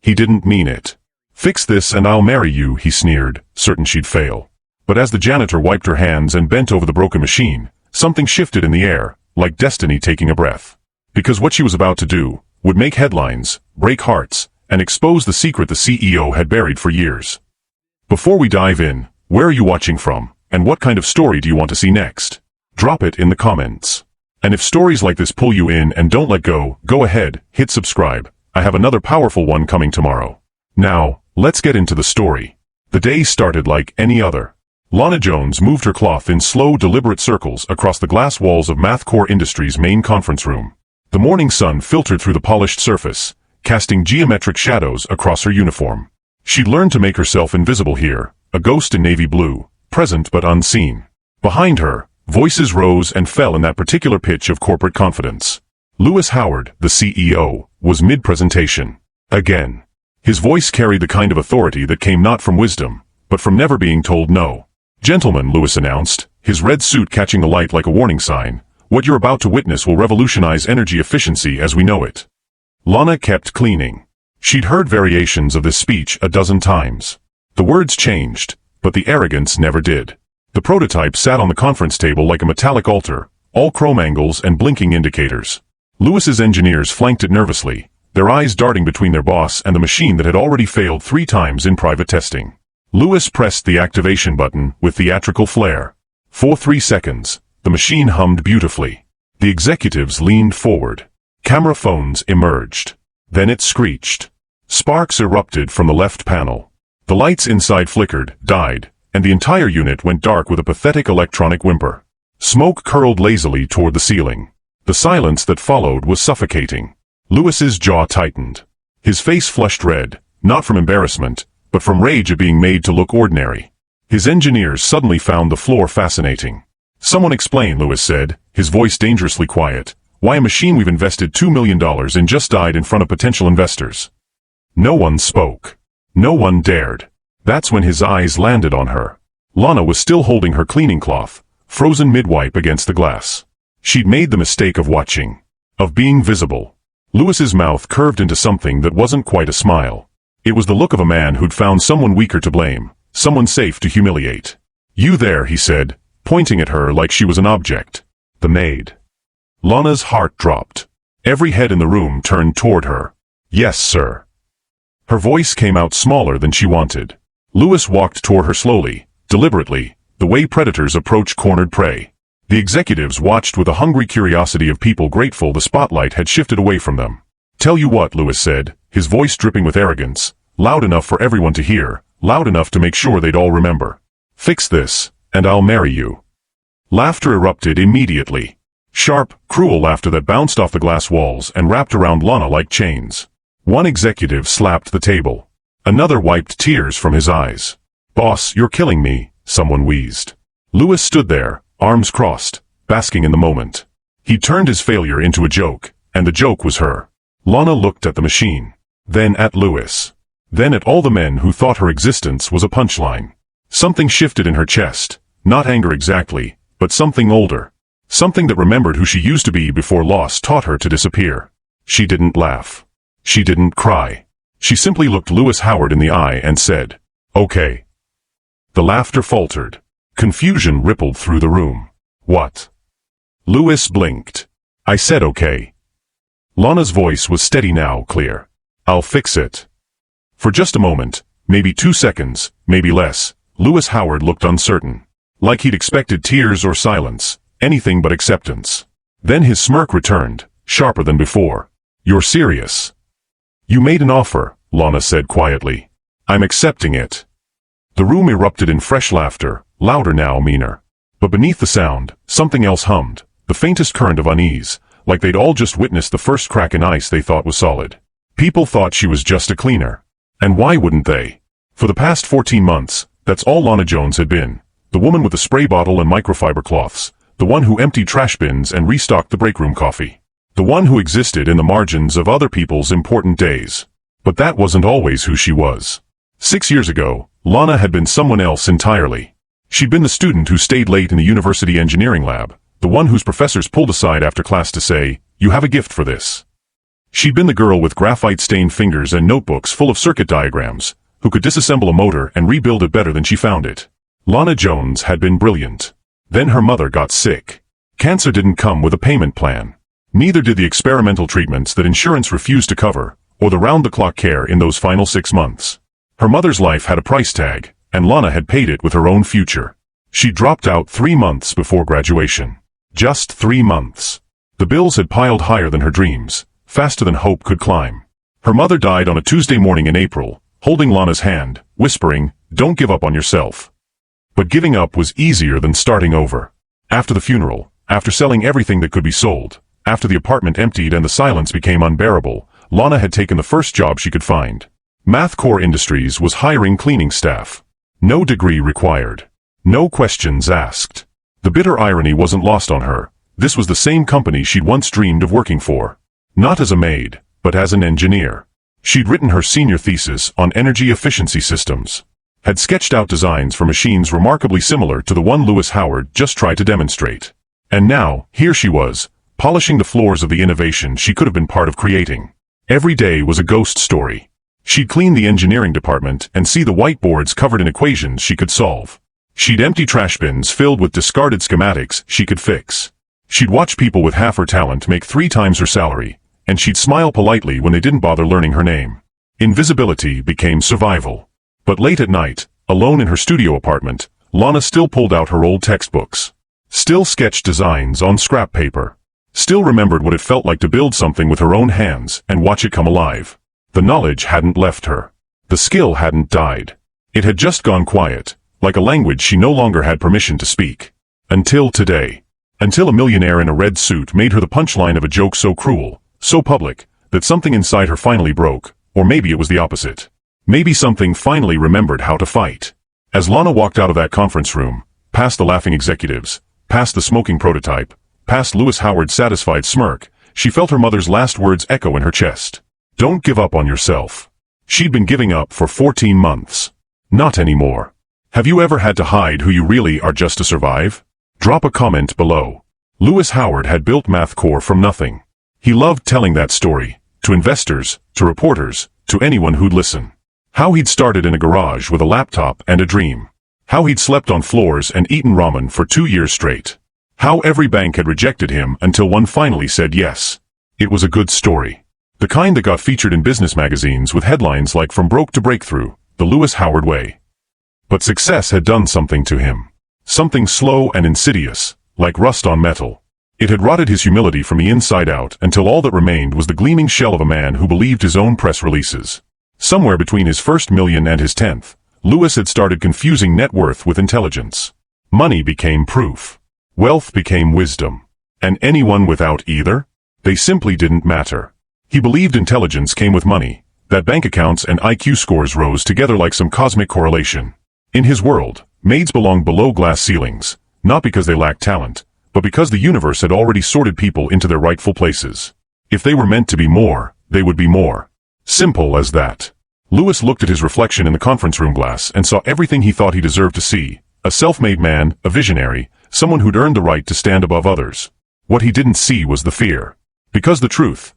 He didn't mean it. Fix this and I'll marry you, he sneered, certain she'd fail. But as the janitor wiped her hands and bent over the broken machine, something shifted in the air, like destiny taking a breath. Because what she was about to do would make headlines, break hearts, and expose the secret the CEO had buried for years. Before we dive in, where are you watching from, and what kind of story do you want to see next? Drop it in the comments. And if stories like this pull you in and don't let go, go ahead, hit subscribe. I have another powerful one coming tomorrow. Now, let's get into the story. The day started like any other. Lana Jones moved her cloth in slow, deliberate circles across the glass walls of MathCore Industries' main conference room. The morning sun filtered through the polished surface, casting geometric shadows across her uniform. She'd learned to make herself invisible here, a ghost in navy blue, present but unseen. Behind her, voices rose and fell in that particular pitch of corporate confidence. Lewis Howard, the CEO, was mid-presentation. Again. His voice carried the kind of authority that came not from wisdom, but from never being told no. "Gentlemen," Lewis announced, his red suit catching the light like a warning sign, "what you're about to witness will revolutionize energy efficiency as we know it." Lana kept cleaning. She'd heard variations of this speech a dozen times. The words changed, but the arrogance never did. The prototype sat on the conference table like a metallic altar, all chrome angles and blinking indicators. Lewis's engineers flanked it nervously, their eyes darting between their boss and the machine that had already failed 3 times in private testing. Lewis pressed the activation button with theatrical flair. For 3 seconds, the machine hummed beautifully. The executives leaned forward. Camera phones emerged. Then it screeched. Sparks erupted from the left panel. The lights inside flickered, died, and the entire unit went dark with a pathetic electronic whimper. Smoke curled lazily toward the ceiling. The silence that followed was suffocating. Lewis's jaw tightened. His face flushed red, not from embarrassment, but from rage at being made to look ordinary. His engineers suddenly found the floor fascinating. "Someone explain," Lewis said, his voice dangerously quiet, "why a machine we've invested $2 million in just died in front of potential investors." No one spoke. No one dared. That's when his eyes landed on her. Lana was still holding her cleaning cloth, frozen mid-wipe against the glass. She'd made the mistake of watching. Of being visible. Lewis's mouth curved into something that wasn't quite a smile. It was the look of a man who'd found someone weaker to blame, someone safe to humiliate. "You there," he said, pointing at her like she was an object. "The maid." Lana's heart dropped. Every head in the room turned toward her. "Yes, sir." Her voice came out smaller than she wanted. Lewis walked toward her slowly, deliberately, the way predators approach cornered prey. The executives watched with a hungry curiosity of people grateful the spotlight had shifted away from them. "Tell you what," Lewis said, his voice dripping with arrogance, loud enough for everyone to hear, loud enough to make sure they'd all remember. "Fix this, and I'll marry you." Laughter erupted immediately. Sharp, cruel laughter that bounced off the glass walls and wrapped around Lana like chains. One executive slapped the table. Another wiped tears from his eyes. "Boss, you're killing me," someone wheezed. Lewis stood there, arms crossed, basking in the moment. He turned his failure into a joke, and the joke was her. Lana looked at the machine. Then at Lewis. Then at all the men who thought her existence was a punchline. Something shifted in her chest, not anger exactly, but something older. Something that remembered who she used to be before loss taught her to disappear. She didn't laugh. She didn't cry. She simply looked Lewis Howard in the eye and said, "Okay." The laughter faltered. Confusion rippled through the room. "What?" Lewis blinked. "I said okay." Lana's voice was steady now, clear. "I'll fix it." For just a moment, maybe 2 seconds, maybe less, Lewis Howard looked uncertain. Like he'd expected tears or silence, anything but acceptance. Then his smirk returned, sharper than before. "You're serious?" "You made an offer," Lana said quietly. "I'm accepting it." The room erupted in fresh laughter, louder now, meaner. But beneath the sound, something else hummed, the faintest current of unease, like they'd all just witnessed the first crack in ice they thought was solid. People thought she was just a cleaner. And why wouldn't they? For the past 14 months, that's all Lana Jones had been. The woman with the spray bottle and microfiber cloths. The one who emptied trash bins and restocked the breakroom coffee. The one who existed in the margins of other people's important days. But that wasn't always who she was. 6 years ago, Lana had been someone else entirely. She'd been the student who stayed late in the university engineering lab, the one whose professors pulled aside after class to say, "You have a gift for this." She'd been the girl with graphite-stained fingers and notebooks full of circuit diagrams, who could disassemble a motor and rebuild it better than she found it. Lana Jones had been brilliant. Then her mother got sick. Cancer didn't come with a payment plan. Neither did the experimental treatments that insurance refused to cover, or the round-the-clock care in those final 6 months. Her mother's life had a price tag, and Lana had paid it with her own future. She dropped out 3 months before graduation. Just 3 months. The bills had piled higher than her dreams, faster than hope could climb. Her mother died on a Tuesday morning in April, holding Lana's hand, whispering, "Don't give up on yourself." But giving up was easier than starting over. After the funeral, after selling everything that could be sold, after the apartment emptied and the silence became unbearable, Lana had taken the first job she could find. MathCore Industries was hiring cleaning staff. No degree required. No questions asked. The bitter irony wasn't lost on her. This was the same company she'd once dreamed of working for. Not as a maid, but as an engineer. She'd written her senior thesis on energy efficiency systems. Had sketched out designs for machines remarkably similar to the one Lewis Howard just tried to demonstrate. And now, here she was, polishing the floors of the innovation she could have been part of creating. Every day was a ghost story. She'd clean the engineering department and see the whiteboards covered in equations she could solve. She'd empty trash bins filled with discarded schematics she could fix. She'd watch people with half her talent make 3 times her salary, and she'd smile politely when they didn't bother learning her name. Invisibility became survival. But late at night, alone in her studio apartment, Lana still pulled out her old textbooks. Still sketched designs on scrap paper. Still remembered what it felt like to build something with her own hands and watch it come alive. The knowledge hadn't left her. The skill hadn't died. It had just gone quiet, like a language she no longer had permission to speak. Until today. Until a millionaire in a red suit made her the punchline of a joke so cruel, so public, that something inside her finally broke, or maybe it was the opposite. Maybe something finally remembered how to fight. As Lana walked out of that conference room, past the laughing executives, past the smoking prototype, past Lewis Howard's satisfied smirk, she felt her mother's last words echo in her chest. Don't give up on yourself. She'd been giving up for 14 months. Not anymore. Have you ever had to hide who you really are just to survive? Drop a comment below. Lewis Howard had built MathCore from nothing. He loved telling that story, to investors, to reporters, to anyone who'd listen. How he'd started in a garage with a laptop and a dream. How he'd slept on floors and eaten ramen for 2 years straight. How every bank had rejected him until one finally said yes. It was a good story. The kind that got featured in business magazines with headlines like "From Broke to Breakthrough, the Lewis Howard Way." But success had done something to him. Something slow and insidious, like rust on metal. It had rotted his humility from the inside out until all that remained was the gleaming shell of a man who believed his own press releases. Somewhere between his first million and his 10th, Lewis had started confusing net worth with intelligence. Money became proof. Wealth became wisdom. And anyone without either? They simply didn't matter. He believed intelligence came with money, that bank accounts and IQ scores rose together like some cosmic correlation. In his world, maids belonged below glass ceilings, not because they lacked talent, but because the universe had already sorted people into their rightful places. If they were meant to be more, they would be more. Simple as that. Lewis looked at his reflection in the conference room glass and saw everything he thought he deserved to see. A self-made man, a visionary, someone who'd earned the right to stand above others. What he didn't see was the fear. Because the truth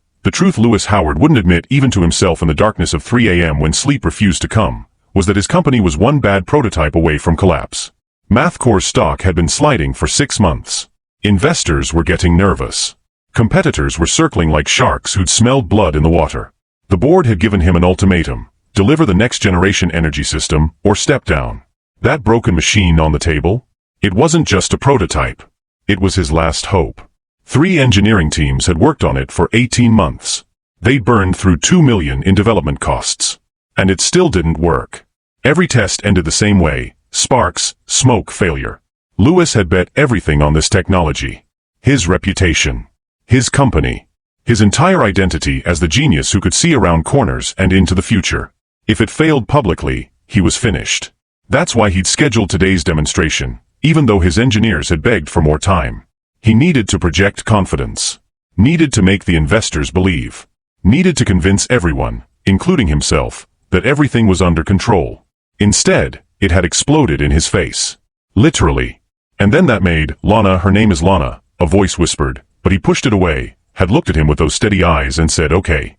Lewis Howard wouldn't admit even to himself in the darkness of 3 a.m. when sleep refused to come, was that his company was one bad prototype away from collapse. MathCore's stock had been sliding for 6 months. Investors were getting nervous. Competitors were circling like sharks who'd smelled blood in the water. The board had given him an ultimatum: deliver the next generation energy system, or step down. That broken machine on the table? It wasn't just a prototype. It was his last hope. 3 engineering teams had worked on it for 18 months. They'd burned through $2 million in development costs. And it still didn't work. Every test ended the same way: sparks, smoke, failure. Lewis had bet everything on this technology. His reputation. His company. His entire identity as the genius who could see around corners and into the future. If it failed publicly, he was finished. That's why he'd scheduled today's demonstration, even though his engineers had begged for more time. He needed to project confidence. Needed to make the investors believe. Needed to convince everyone, including himself, that everything was under control. Instead, it had exploded in his face. Literally. And then that maid, Lana, her name is Lana, a voice whispered, but he pushed it away, had looked at him with those steady eyes and said, "Okay."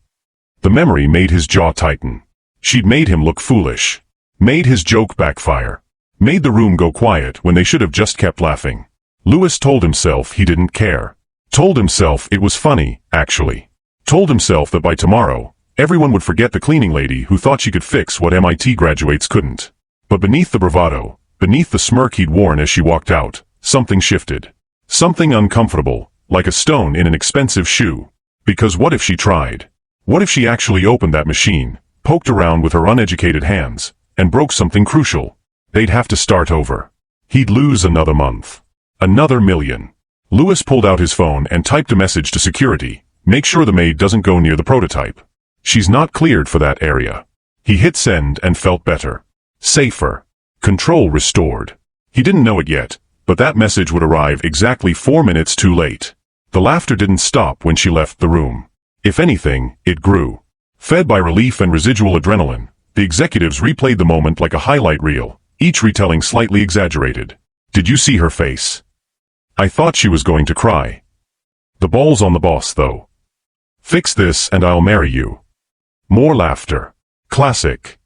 The memory made his jaw tighten. She'd made him look foolish. Made his joke backfire. Made the room go quiet when they should have just kept laughing. Louis told himself he didn't care. Told himself it was funny, actually. Told himself that by tomorrow, everyone would forget the cleaning lady who thought she could fix what MIT graduates couldn't. But beneath the bravado, beneath the smirk he'd worn as she walked out, something shifted. Something uncomfortable, like a stone in an expensive shoe. Because what if she tried? What if she actually opened that machine, poked around with her uneducated hands, and broke something crucial? They'd have to start over. He'd lose another month. Another million. Louis pulled out his phone and typed a message to security. Make sure the maid doesn't go near the prototype. She's not cleared for that area. He hit send and felt better. Safer. Control restored. He didn't know it yet, but that message would arrive exactly 4 minutes too late. The laughter didn't stop when she left the room. If anything, it grew. Fed by relief and residual adrenaline, the executives replayed the moment like a highlight reel, each retelling slightly exaggerated. Did you see her face? I thought she was going to cry. The ball's on the boss, though. Fix this and I'll marry you. More laughter. Classic.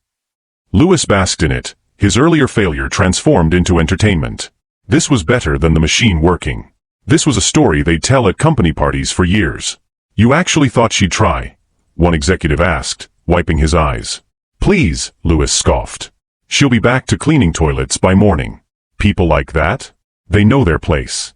Louis basked in it, his earlier failure transformed into entertainment. This was better than the machine working. This was a story they'd tell at company parties for years. You actually thought she'd try? One executive asked, wiping his eyes. Please, Louis scoffed. She'll be back to cleaning toilets by morning. People like that? They know their place.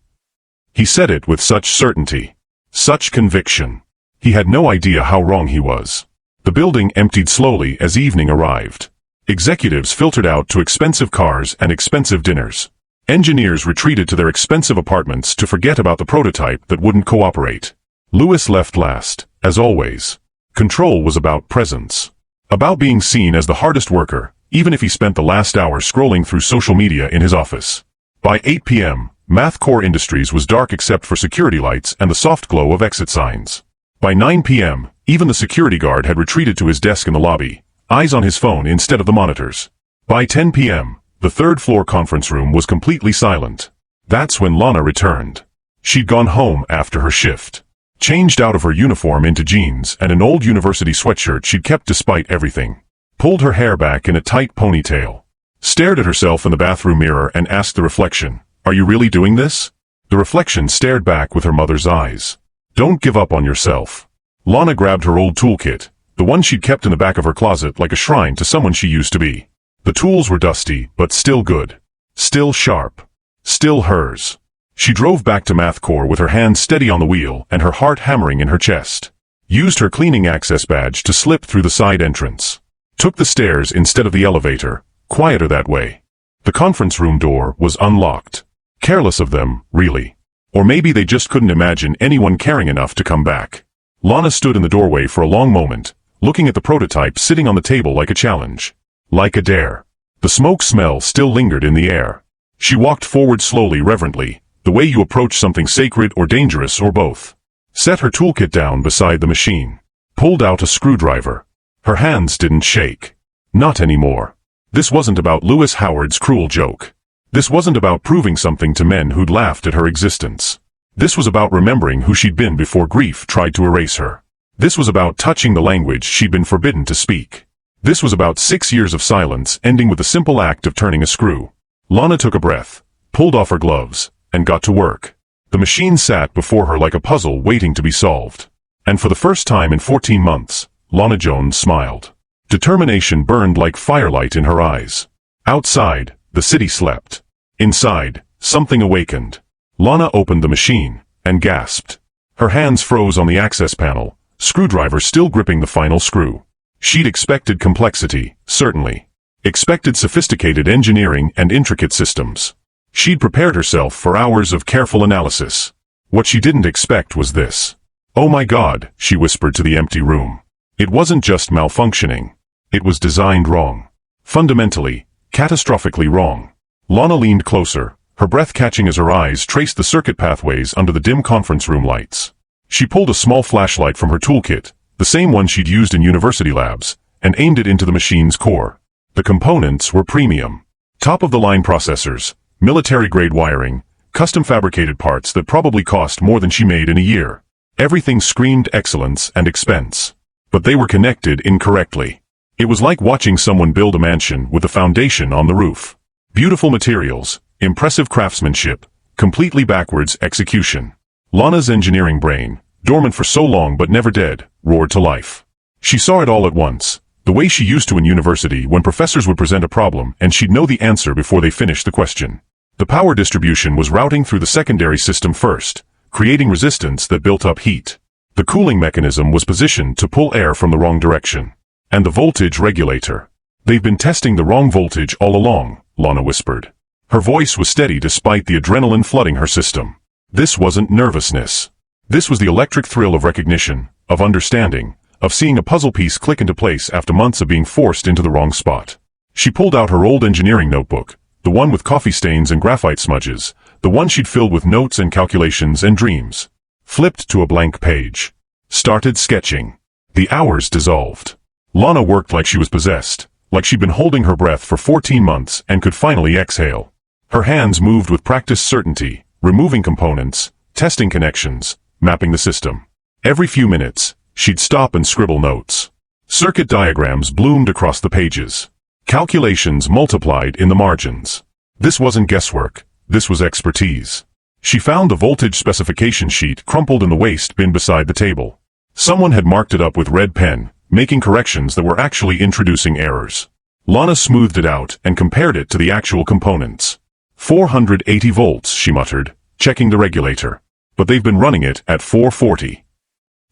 He said it with such certainty. Such conviction. He had no idea how wrong he was. The building emptied slowly as evening arrived. Executives filtered out to expensive cars and expensive dinners. Engineers retreated to their expensive apartments to forget about the prototype that wouldn't cooperate. Louis left last, as always. Control was about presence. About being seen as the hardest worker, even if he spent the last hour scrolling through social media in his office. By 8 p.m., Math Core Industries was dark except for security lights and the soft glow of exit signs. By 9 p.m., even the security guard had retreated to his desk in the lobby, eyes on his phone instead of the monitors. By 10 p.m., the third-floor conference room was completely silent. That's when Lana returned. She'd gone home after her shift. Changed out of her uniform into jeans and an old university sweatshirt she'd kept despite everything. Pulled her hair back in a tight ponytail. Stared at herself in the bathroom mirror and asked the reflection, "Are you really doing this?" The reflection stared back with her mother's eyes. "Don't give up on yourself." Lana grabbed her old toolkit, the one she'd kept in the back of her closet like a shrine to someone she used to be. The tools were dusty, but still good. Still sharp. Still hers. She drove back to Math Core with her hands steady on the wheel and her heart hammering in her chest. Used her cleaning access badge to slip through the side entrance. Took the stairs instead of the elevator, quieter that way. The conference room door was unlocked. Careless of them, really. Or maybe they just couldn't imagine anyone caring enough to come back. Lana stood in the doorway for a long moment, looking at the prototype sitting on the table like a challenge. Like a dare. The smoke smell still lingered in the air. She walked forward slowly, reverently, the way you approach something sacred or dangerous or both. Set her toolkit down beside the machine. Pulled out a screwdriver. Her hands didn't shake. Not anymore. This wasn't about Louis Howard's cruel joke. This wasn't about proving something to men who'd laughed at her existence. This was about remembering who she'd been before grief tried to erase her. This was about touching the language she'd been forbidden to speak. This was about 6 years of silence ending with the simple act of turning a screw. Lana took a breath, pulled off her gloves, and got to work. The machine sat before her like a puzzle waiting to be solved. And for the first time in 14 months, Lana Jones smiled. Determination burned like firelight in her eyes. Outside, the city slept. Inside, something awakened. Lana opened the machine, and gasped. Her hands froze on the access panel, screwdriver still gripping the final screw. She'd expected complexity, certainly. Expected sophisticated engineering and intricate systems. She'd prepared herself for hours of careful analysis. What she didn't expect was this. "Oh my God," she whispered to the empty room. It wasn't just malfunctioning. It was designed wrong. Fundamentally, catastrophically wrong. Lana leaned closer, her breath catching as her eyes traced the circuit pathways under the dim conference room lights. She pulled a small flashlight from her toolkit, the same one she'd used in university labs, and aimed it into the machine's core. The components were premium. Top-of-the-line processors, military-grade wiring, custom-fabricated parts that probably cost more than she made in a year. Everything screamed excellence and expense. But they were connected incorrectly. It was like watching someone build a mansion with the foundation on the roof. Beautiful materials, impressive craftsmanship, completely backwards execution. Lana's engineering brain, dormant for so long but never dead, roared to life. She saw it all at once, the way she used to in university when professors would present a problem and she'd know the answer before they finished the question. The power distribution was routing through the secondary system first, creating resistance that built up heat. The cooling mechanism was positioned to pull air from the wrong direction. And the voltage regulator. They've been testing the wrong voltage all along, Lana whispered. Her voice was steady despite the adrenaline flooding her system. This wasn't nervousness. This was the electric thrill of recognition, of understanding, of seeing a puzzle piece click into place after months of being forced into the wrong spot. She pulled out her old engineering notebook, the one with coffee stains and graphite smudges, the one she'd filled with notes and calculations and dreams. Flipped to a blank page. Started sketching. The hours dissolved. Lana worked like she was possessed, like she'd been holding her breath for 14 months and could finally exhale. Her hands moved with practiced certainty, removing components, testing connections, mapping the system. Every few minutes, she'd stop and scribble notes. Circuit diagrams bloomed across the pages. Calculations multiplied in the margins. This wasn't guesswork, this was expertise. She found the voltage specification sheet crumpled in the waste bin beside the table. Someone had marked it up with red pen, making corrections that were actually introducing errors. Lana smoothed it out and compared it to the actual components. 480 volts, she muttered, checking the regulator. But they've been running it at 440.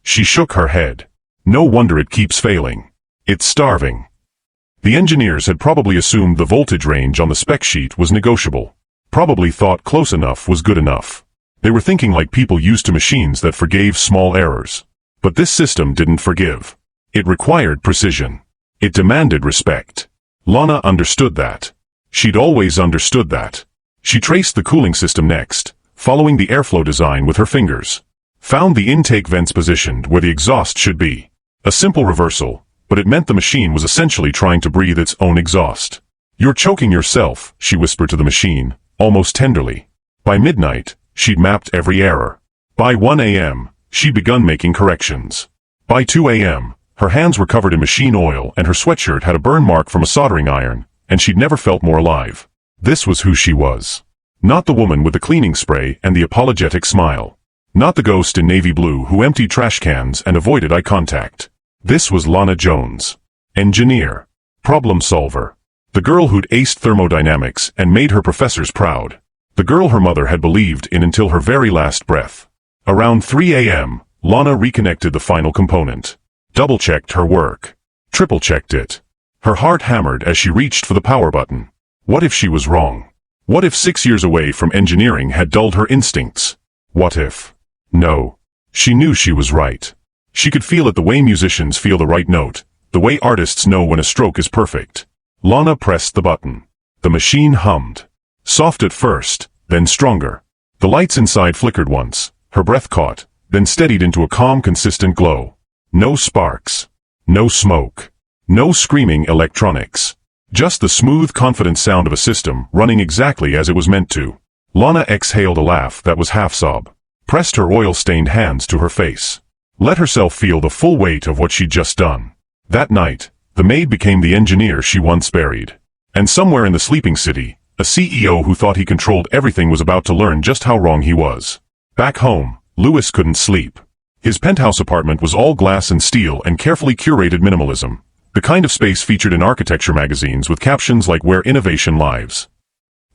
She shook her head. No wonder it keeps failing. It's starving. The engineers had probably assumed the voltage range on the spec sheet was negotiable. Probably thought close enough was good enough. They were thinking like people used to machines that forgave small errors. But this system didn't forgive. It required precision. It demanded respect. Lana understood that. She'd always understood that. She traced the cooling system next, following the airflow design with her fingers. Found the intake vents positioned where the exhaust should be. A simple reversal, but it meant the machine was essentially trying to breathe its own exhaust. "You're choking yourself," she whispered to the machine, almost tenderly. By midnight, she'd mapped every error. By 1 a.m., she'd begun making corrections. By 2 a.m., her hands were covered in machine oil and her sweatshirt had a burn mark from a soldering iron, and she'd never felt more alive. This was who she was. Not the woman with the cleaning spray and the apologetic smile. Not the ghost in navy blue who emptied trash cans and avoided eye contact. This was Lana Jones. Engineer. Problem solver. The girl who'd aced thermodynamics and made her professors proud. The girl her mother had believed in until her very last breath. Around 3 a.m., Lana reconnected the final component. Double-checked her work. Triple-checked it. Her heart hammered as she reached for the power button. What if she was wrong? What if 6 years away from engineering had dulled her instincts? What if? No. She knew she was right. She could feel it the way musicians feel the right note, the way artists know when a stroke is perfect. Lana pressed the button. The machine hummed. Soft at first, then stronger. The lights inside flickered once, her breath caught, then steadied into a calm, consistent glow. No sparks. No smoke. No screaming electronics. Just the smooth, confident sound of a system running exactly as it was meant to. Lana exhaled a laugh that was half-sob. Pressed her oil-stained hands to her face. Let herself feel the full weight of what she'd just done. That night, the maid became the engineer she once buried. And somewhere in the sleeping city, a CEO who thought he controlled everything was about to learn just how wrong he was. Back home, Louis couldn't sleep. His penthouse apartment was all glass and steel and carefully curated minimalism. The kind of space featured in architecture magazines with captions like "Where Innovation Lives."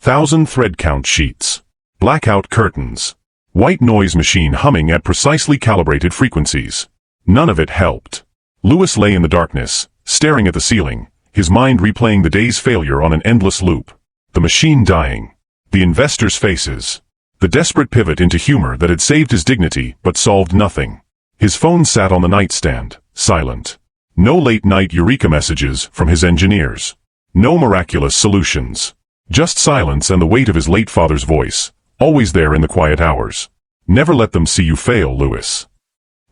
1,000 thread count sheets. Blackout curtains. White noise machine humming at precisely calibrated frequencies. None of it helped. Louis lay in the darkness, staring at the ceiling, his mind replaying the day's failure on an endless loop. The machine dying. The investors' faces. The desperate pivot into humor that had saved his dignity but solved nothing. His phone sat on the nightstand, silent. No late-night eureka messages from his engineers. No miraculous solutions. Just silence and the weight of his late father's voice, always there in the quiet hours. Never let them see you fail, Louis.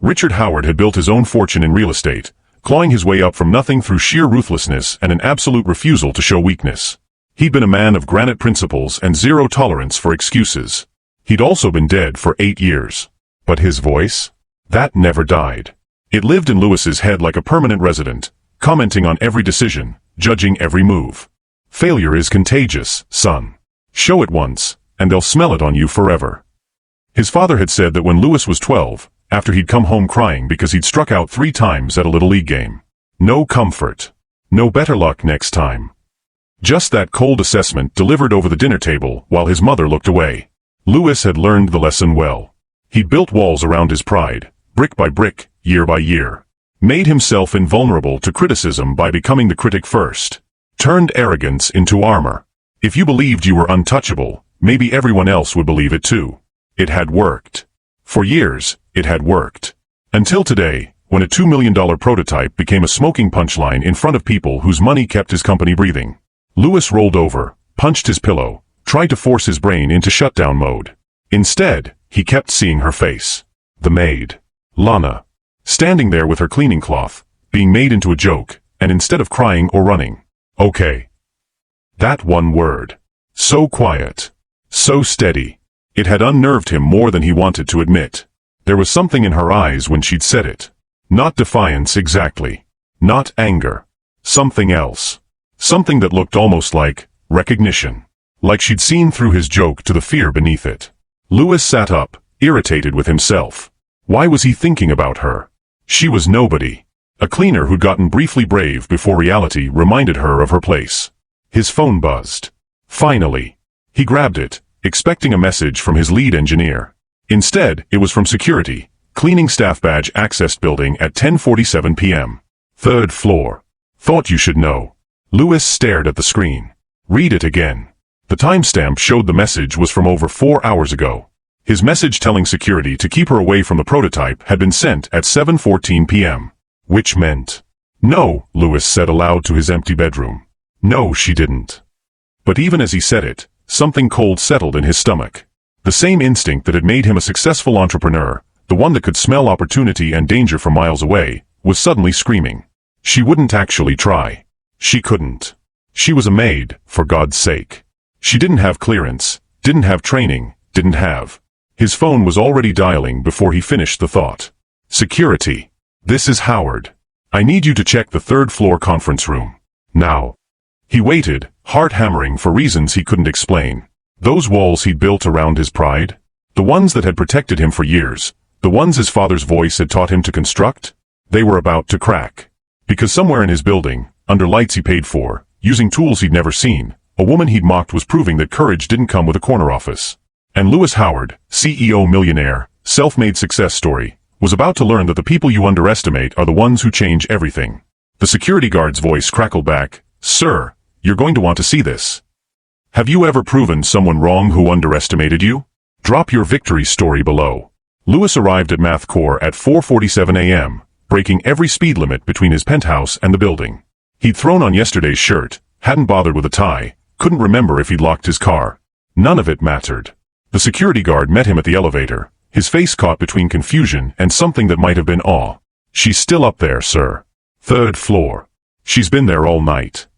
Richard Howard had built his own fortune in real estate, clawing his way up from nothing through sheer ruthlessness and an absolute refusal to show weakness. He'd been a man of granite principles and zero tolerance for excuses. He'd also been dead for 8 years. But his voice? That never died. It lived in Lewis's head like a permanent resident, commenting on every decision, judging every move. Failure is contagious, son. Show it once, and they'll smell it on you forever. His father had said that when Lewis was 12, after he'd come home crying because he'd struck out 3 times at a Little League game. No comfort. No better luck next time. Just that cold assessment delivered over the dinner table while his mother looked away. Lewis had learned the lesson well. He built walls around his pride, brick by brick, year by year. Made himself invulnerable to criticism by becoming the critic first. Turned arrogance into armor. If you believed you were untouchable, maybe everyone else would believe it too. It had worked. For years, it had worked. Until today, when a $2 million prototype became a smoking punchline in front of people whose money kept his company breathing. Lewis rolled over, punched his pillow, tried to force his brain into shutdown mode. Instead, he kept seeing her face. The maid. Lana. Standing there with her cleaning cloth, being made into a joke, and instead of crying or running. Okay. That one word. So quiet. So steady. It had unnerved him more than he wanted to admit. There was something in her eyes when she'd said it. Not defiance exactly. Not anger. Something else. Something that looked almost like recognition. Like she'd seen through his joke to the fear beneath it. Lewis sat up, irritated with himself. Why was he thinking about her? She was nobody. A cleaner who'd gotten briefly brave before reality reminded her of her place. His phone buzzed. Finally. He grabbed it, expecting a message from his lead engineer. Instead, it was from security. Cleaning staff badge accessed building at 10:47 p.m. 3rd floor. Thought you should know. Lewis stared at the screen. Read it again. The timestamp showed the message was from over 4 hours ago. His message telling security to keep her away from the prototype had been sent at 7:14 p.m. Which meant, no, Lewis said aloud to his empty bedroom. No, she didn't. But even as he said it, something cold settled in his stomach. The same instinct that had made him a successful entrepreneur, the one that could smell opportunity and danger from miles away, was suddenly screaming. She wouldn't actually try. She couldn't. She was a maid, for God's sake. She didn't have clearance, didn't have training, didn't have. His phone was already dialing before he finished the thought. Security. This is Howard. I need you to check the 3rd floor conference room. Now. He waited, heart hammering for reasons he couldn't explain. Those walls he'd built around his pride? The ones that had protected him for years? The ones his father's voice had taught him to construct? They were about to crack. Because somewhere in his building, under lights he paid for, using tools he'd never seen, a woman he'd mocked was proving that courage didn't come with a corner office. And Lewis Howard, CEO Millionaire, self-made success story, was about to learn that the people you underestimate are the ones who change everything. The security guard's voice crackled back, Sir, you're going to want to see this. Have you ever proven someone wrong who underestimated you? Drop your victory story below. Lewis arrived at Math Corps at 4:47 a.m., breaking every speed limit between his penthouse and the building. He'd thrown on yesterday's shirt, hadn't bothered with a tie, couldn't remember if he'd locked his car. None of it mattered. The security guard met him at the elevator, his face caught between confusion and something that might have been awe. She's still up there, sir. 3rd floor. She's been there all night.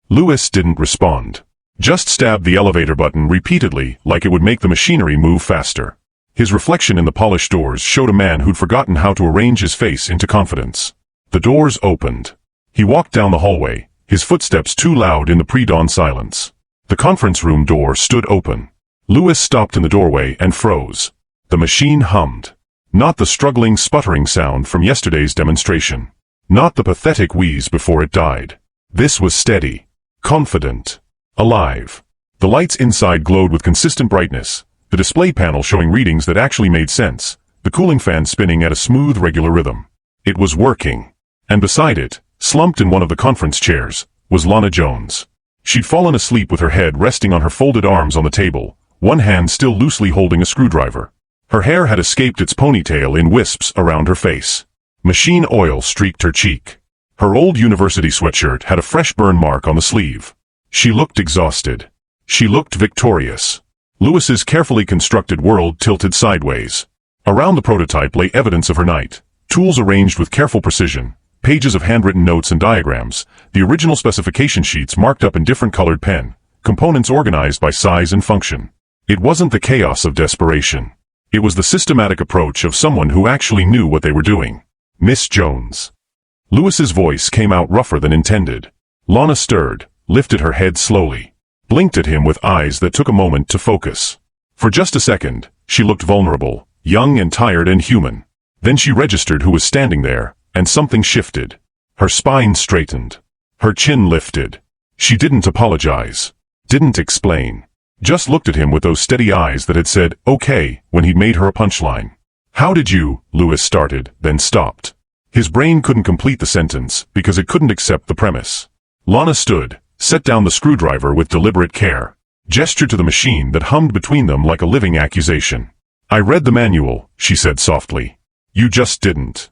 Lewis didn't respond. Just stabbed the elevator button repeatedly like it would make the machinery move faster. His reflection in the polished doors showed a man who'd forgotten how to arrange his face into confidence. The doors opened. He walked down the hallway, his footsteps too loud in the pre-dawn silence. The conference room door stood open. Lewis stopped in the doorway and froze. The machine hummed. Not the struggling, sputtering sound from yesterday's demonstration. Not the pathetic wheeze before it died. This was steady. Confident. Alive. The lights inside glowed with consistent brightness, the display panel showing readings that actually made sense, the cooling fan spinning at a smooth, regular rhythm. It was working. And beside it, slumped in one of the conference chairs, was Lana Jones. She'd fallen asleep with her head resting on her folded arms on the table, one hand still loosely holding a screwdriver. Her hair had escaped its ponytail in wisps around her face. Machine oil streaked her cheek. Her old university sweatshirt had a fresh burn mark on the sleeve. She looked exhausted. She looked victorious. Lewis's carefully constructed world tilted sideways. Around the prototype lay evidence of her night. Tools arranged with careful precision, pages of handwritten notes and diagrams, the original specification sheets marked up in different colored pen, components organized by size and function. It wasn't the chaos of desperation. It was the systematic approach of someone who actually knew what they were doing. Miss Jones. Lewis's voice came out rougher than intended. Lana stirred, lifted her head slowly, blinked at him with eyes that took a moment to focus. For just a second, she looked vulnerable, young and tired and human. Then she registered who was standing there, and something shifted. Her spine straightened. Her chin lifted. She didn't apologize. Didn't explain. Just looked at him with those steady eyes that had said, okay, when he'd made her a punchline. How did you, Lewis started, then stopped. His brain couldn't complete the sentence because it couldn't accept the premise. Lana stood, set down the screwdriver with deliberate care, gestured to the machine that hummed between them like a living accusation. I read the manual, she said softly. You just didn't.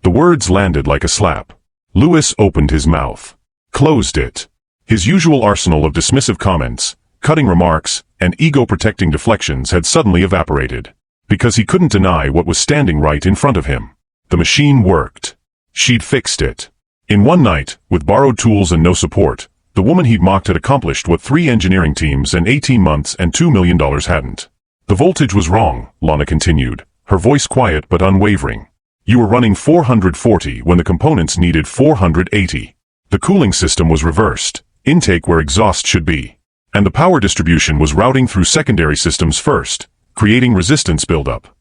The words landed like a slap. Lewis opened his mouth, closed it. His usual arsenal of dismissive comments, cutting remarks, and ego-protecting deflections had suddenly evaporated. Because he couldn't deny what was standing right in front of him. The machine worked. She'd fixed it. In one night, with borrowed tools and no support, the woman he'd mocked had accomplished what 3 engineering teams in 18 months and $2 million hadn't. The voltage was wrong, Lana continued, her voice quiet but unwavering. You were running 440 when the components needed 480. The cooling system was reversed, intake where exhaust should be. And the power distribution was routing through secondary systems first, creating resistance buildup.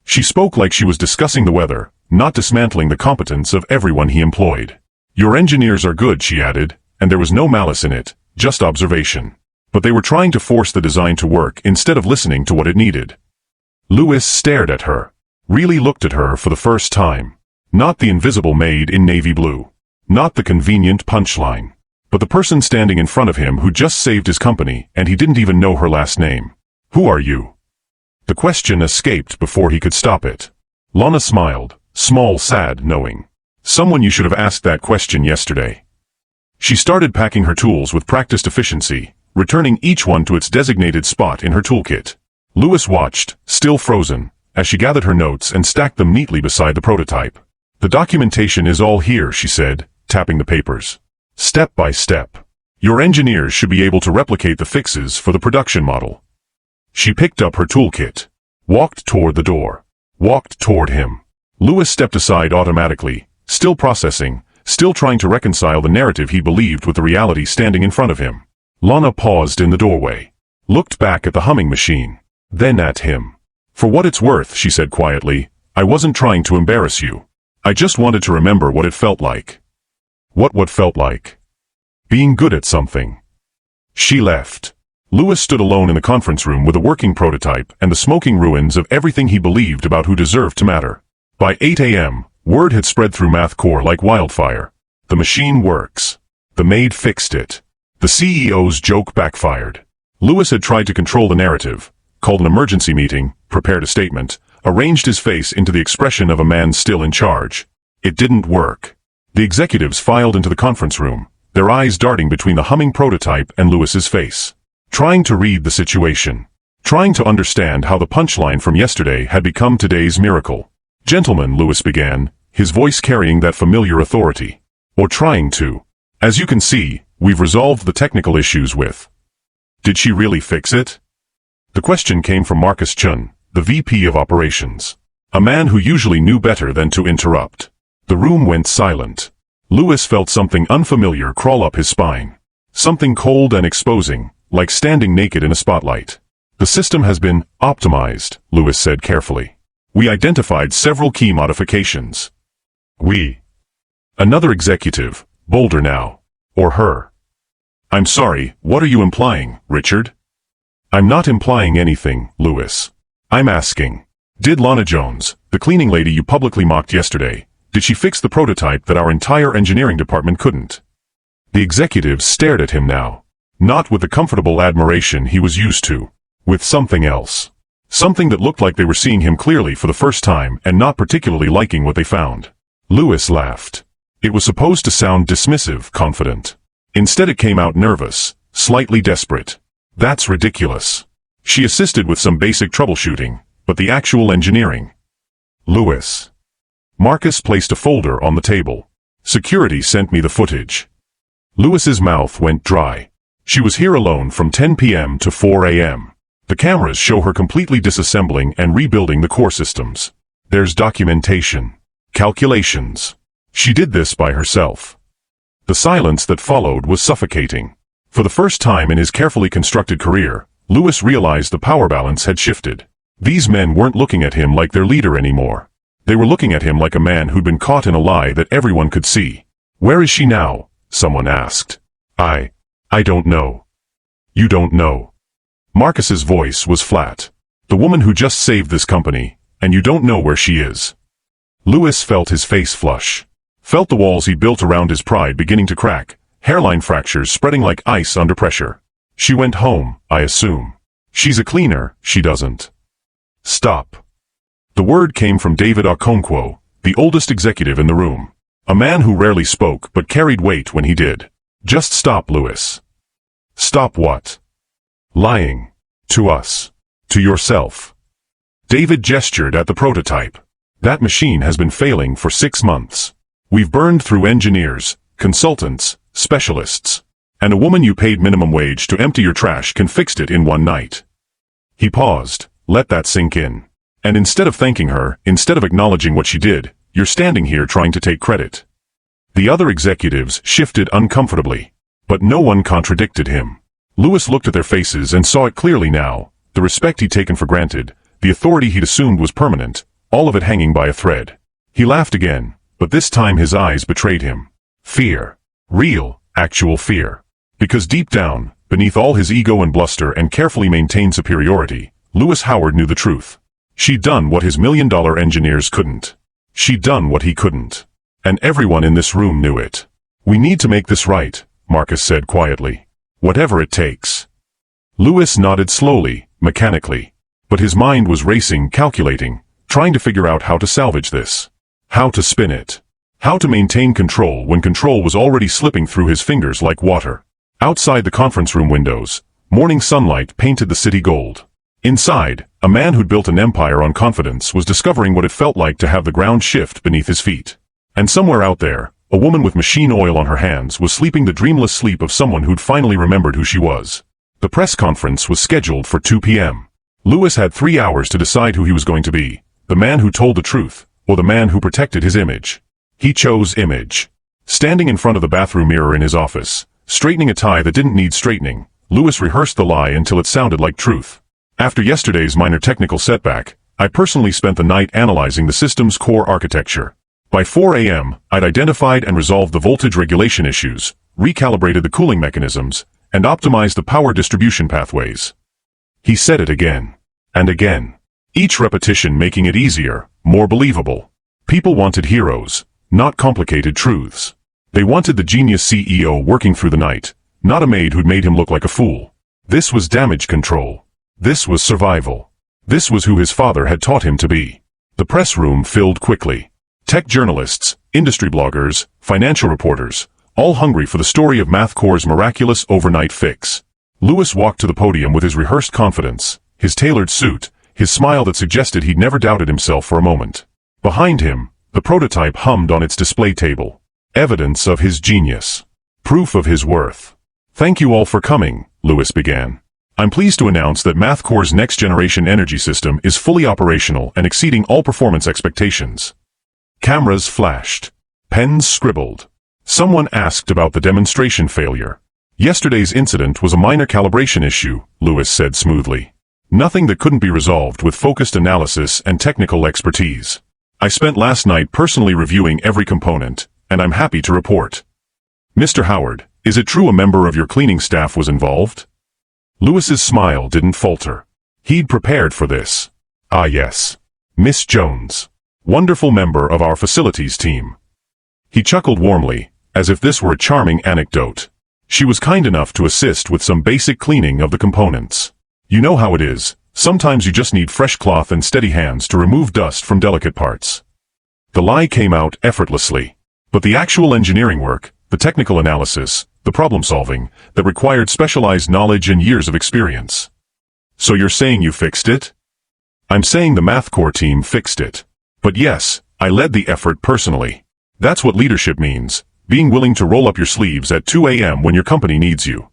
She spoke like she was discussing the weather, not dismantling the competence of everyone he employed. Your engineers are good, she added, and there was no malice in it, just observation. But they were trying to force the design to work instead of listening to what it needed. Lewis stared at her, really looked at her for the first time. Not the invisible maid in navy blue. Not the convenient punchline. But the person standing in front of him who just saved his company and he didn't even know her last name. Who are you? The question escaped before he could stop it. Lana smiled, small, sad, knowing. Someone you should have asked that question yesterday. She started packing her tools with practiced efficiency, returning each one to its designated spot in her toolkit. Lewis watched, still frozen, as she gathered her notes and stacked them neatly beside the prototype. The documentation is all here, she said, tapping the papers. Step by step. Your engineers should be able to replicate the fixes for the production model. She picked up her toolkit, walked toward the door, walked toward him. Lewis stepped aside automatically, still processing, still trying to reconcile the narrative he believed with the reality standing in front of him. Lana paused in the doorway, looked back at the humming machine, then at him. For what it's worth, she said quietly, I wasn't trying to embarrass you. I just wanted to remember what it felt like. What felt like? Being good at something. She left. Lewis stood alone in the conference room with a working prototype and the smoking ruins of everything he believed about who deserved to matter. By 8 a.m., word had spread through Math Corps like wildfire. The machine works. The maid fixed it. The CEO's joke backfired. Lewis had tried to control the narrative, called an emergency meeting, prepared a statement, arranged his face into the expression of a man still in charge. It didn't work. The executives filed into the conference room, their eyes darting between the humming prototype and Lewis's face. Trying to read the situation. Trying to understand how the punchline from yesterday had become today's miracle. Gentlemen, Lewis began, his voice carrying that familiar authority. Or trying to. As you can see, we've resolved the technical issues with. Did she really fix it? The question came from Marcus Chun, the VP of Operations. A man who usually knew better than to interrupt. The room went silent. Lewis felt something unfamiliar crawl up his spine. Something cold and exposing, like standing naked in a spotlight. The system has been optimized, Lewis said carefully. We identified several key modifications. We. Another executive, bolder now. Or her. I'm sorry, what are you implying, Richard? I'm not implying anything, Lewis. I'm asking. Did Lana Jones, the cleaning lady you publicly mocked yesterday, did she fix the prototype that our entire engineering department couldn't? The executive stared at him now. Not with the comfortable admiration he was used to. With something else. Something that looked like they were seeing him clearly for the first time and not particularly liking what they found. Lewis laughed. It was supposed to sound dismissive, confident. Instead it came out nervous, slightly desperate. That's ridiculous. She assisted with some basic troubleshooting, but the actual engineering. Lewis. Marcus placed a folder on the table. Security sent me the footage. Lewis's mouth went dry. She was here alone from 10 p.m. to 4 a.m. The cameras show her completely disassembling and rebuilding the core systems. There's documentation. Calculations. She did this by herself. The silence that followed was suffocating. For the first time in his carefully constructed career, Lewis realized the power balance had shifted. These men weren't looking at him like their leader anymore. They were looking at him like a man who'd been caught in a lie that everyone could see. "Where is she now?" someone asked. I don't know." "You don't know." Marcus's voice was flat. "The woman who just saved this company, and you don't know where she is." Lewis felt his face flush. Felt the walls he built around his pride beginning to crack, hairline fractures spreading like ice under pressure. "She went home, I assume. She's a cleaner, she doesn't." "Stop." The word came from David Okonkwo, the oldest executive in the room. A man who rarely spoke but carried weight when he did. "Just stop, Lewis." "Stop what?" "Lying. To us. To yourself." David gestured at the prototype. "That machine has been failing for 6 months. We've burned through engineers, consultants, specialists. And a woman you paid minimum wage to empty your trash can fix it in one night." He paused. "Let that sink in. And instead of thanking her, instead of acknowledging what she did, you're standing here trying to take credit." The other executives shifted uncomfortably. But no one contradicted him. Lewis looked at their faces and saw it clearly now. The respect he'd taken for granted, the authority he'd assumed was permanent, all of it hanging by a thread. He laughed again, but this time his eyes betrayed him. Fear. Real, actual fear. Because deep down, beneath all his ego and bluster and carefully maintained superiority, Lewis Howard knew the truth. She'd done what his million-dollar engineers couldn't. She'd done what he couldn't. And everyone in this room knew it. "We need to make this right," Marcus said quietly. "Whatever it takes." Lewis nodded slowly, mechanically. But his mind was racing, calculating, trying to figure out how to salvage this. How to spin it. How to maintain control when control was already slipping through his fingers like water. Outside the conference room windows, morning sunlight painted the city gold. Inside, a man who'd built an empire on confidence was discovering what it felt like to have the ground shift beneath his feet. And somewhere out there, a woman with machine oil on her hands was sleeping the dreamless sleep of someone who'd finally remembered who she was. The press conference was scheduled for 2 p.m. Lewis had 3 hours to decide who he was going to be, the man who told the truth, or the man who protected his image. He chose image. Standing in front of the bathroom mirror in his office, straightening a tie that didn't need straightening, Lewis rehearsed the lie until it sounded like truth. "After yesterday's minor technical setback, I personally spent the night analyzing the system's core architecture. By 4 a.m., I'd identified and resolved the voltage regulation issues, recalibrated the cooling mechanisms, and optimized the power distribution pathways." He said it again. And again. Each repetition making it easier, more believable. People wanted heroes, not complicated truths. They wanted the genius CEO working through the night, not a maid who'd made him look like a fool. This was damage control. This was survival. This was who his father had taught him to be. The press room filled quickly. Tech journalists, industry bloggers, financial reporters, all hungry for the story of MathCore's miraculous overnight fix. Lewis walked to the podium with his rehearsed confidence, his tailored suit, his smile that suggested he'd never doubted himself for a moment. Behind him, the prototype hummed on its display table. Evidence of his genius. Proof of his worth. "Thank you all for coming," Lewis began. "I'm pleased to announce that MathCore's next-generation energy system is fully operational and exceeding all performance expectations." Cameras flashed. Pens scribbled. Someone asked about the demonstration failure. "Yesterday's incident was a minor calibration issue," Lewis said smoothly. "Nothing that couldn't be resolved with focused analysis and technical expertise. I spent last night personally reviewing every component, and I'm happy to report." "Mr. Howard, is it true a member of your cleaning staff was involved?" Lewis's smile didn't falter. He'd prepared for this. "Ah yes. Miss Jones. Wonderful member of our facilities team." He chuckled warmly, as if this were a charming anecdote. "She was kind enough to assist with some basic cleaning of the components. You know how it is, sometimes you just need fresh cloth and steady hands to remove dust from delicate parts." The lie came out effortlessly. But the actual engineering work, the technical analysis, the problem-solving, that required specialized knowledge and years of experience. "So you're saying you fixed it?" "I'm saying the MathCore team fixed it. But yes, I led the effort personally. That's what leadership means, being willing to roll up your sleeves at 2 a.m. when your company needs you."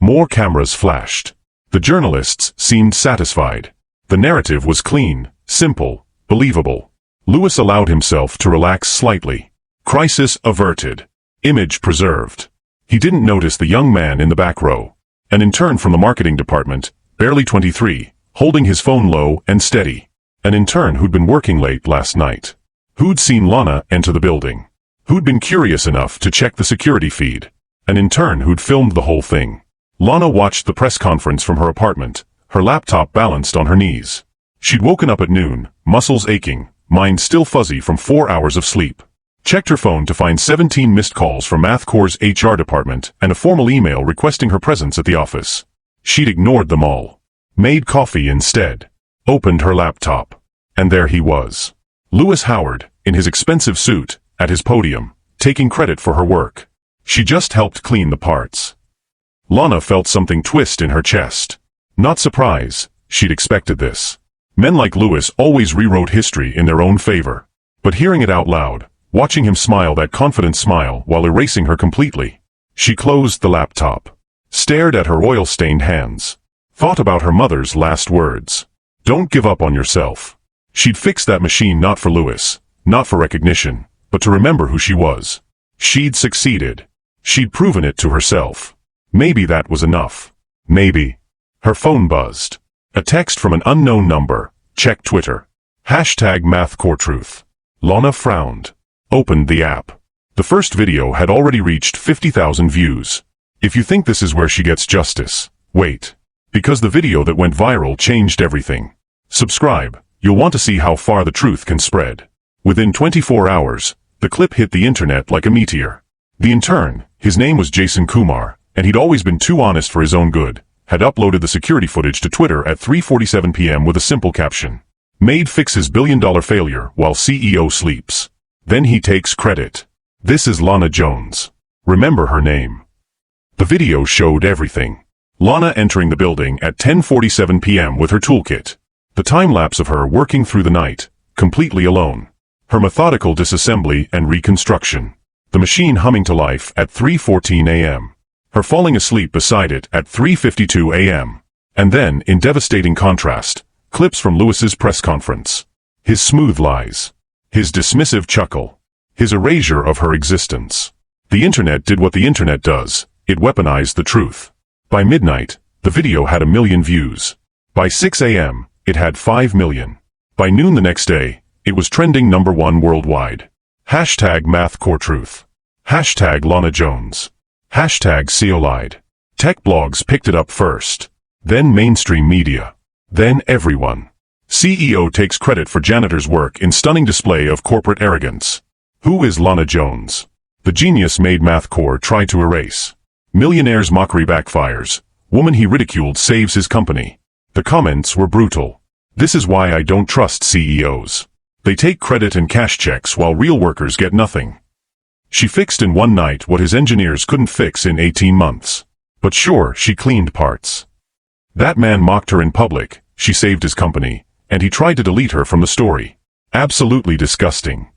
More cameras flashed. The journalists seemed satisfied. The narrative was clean, simple, believable. Lewis allowed himself to relax slightly. Crisis averted. Image preserved. He didn't notice the young man in the back row. An intern from the marketing department, barely 23, holding his phone low and steady. An intern who'd been working late last night. Who'd seen Lana enter the building. Who'd been curious enough to check the security feed. An intern who'd filmed the whole thing. Lana watched the press conference from her apartment, her laptop balanced on her knees. She'd woken up at noon, muscles aching, mind still fuzzy from 4 hours of sleep. Checked her phone to find 17 missed calls from MathCore's HR department and a formal email requesting her presence at the office. She'd ignored them all. Made coffee instead. Opened her laptop. And there he was. Lewis Howard, in his expensive suit, at his podium, taking credit for her work. She just helped clean the parts. Lana felt something twist in her chest. Not surprise, she'd expected this. Men like Lewis always rewrote history in their own favor. But hearing it out loud, watching him smile that confident smile while erasing her completely, she closed the laptop. Stared at her oil-stained hands. Thought about her mother's last words. Don't give up on yourself. She'd fixed that machine not for Lewis, not for recognition, but to remember who she was. She'd succeeded. She'd proven it to herself. Maybe that was enough. Maybe. Her phone buzzed. A text from an unknown number. Check Twitter. #MathCoreTruth. Lana frowned. Opened the app. The first video had already reached 50,000 views. If you think this is where she gets justice, wait. Because the video that went viral changed everything. Subscribe. You'll want to see how far the truth can spread. Within 24 hours, the clip hit the internet like a meteor. The intern, his name was Jason Kumar, and he'd always been too honest for his own good, had uploaded the security footage to Twitter at 3:47 p.m. with a simple caption. Made fixes billion-dollar failure while CEO sleeps. Then he takes credit. This is Lana Jones. Remember her name. The video showed everything. Lana entering the building at 10:47 p.m. with her toolkit. The time-lapse of her working through the night, completely alone. Her methodical disassembly and reconstruction. The machine humming to life at 3:14 a.m. Her falling asleep beside it at 3:52 a.m. And then, in devastating contrast, clips from Lewis's press conference. His smooth lies. His dismissive chuckle. His erasure of her existence. The internet did what the internet does. It weaponized the truth. By midnight, the video had 1 million views. By 6 a.m., it had 5 million. By noon the next day, it was trending #1 worldwide. #MathCoreTruth. #Lana Jones. #Seolide. Tech blogs picked it up first. Then mainstream media. Then everyone. CEO takes credit for Janitor's work in stunning display of corporate arrogance. Who is Lana Jones? The genius made MathCore try to erase. Millionaire's mockery backfires. Woman he ridiculed saves his company. The comments were brutal. This is why I don't trust CEOs. They take credit and cash checks while real workers get nothing. She fixed in one night what his engineers couldn't fix in 18 months. But sure, she cleaned parts. That man mocked her in public, she saved his company, and he tried to delete her from the story. Absolutely disgusting.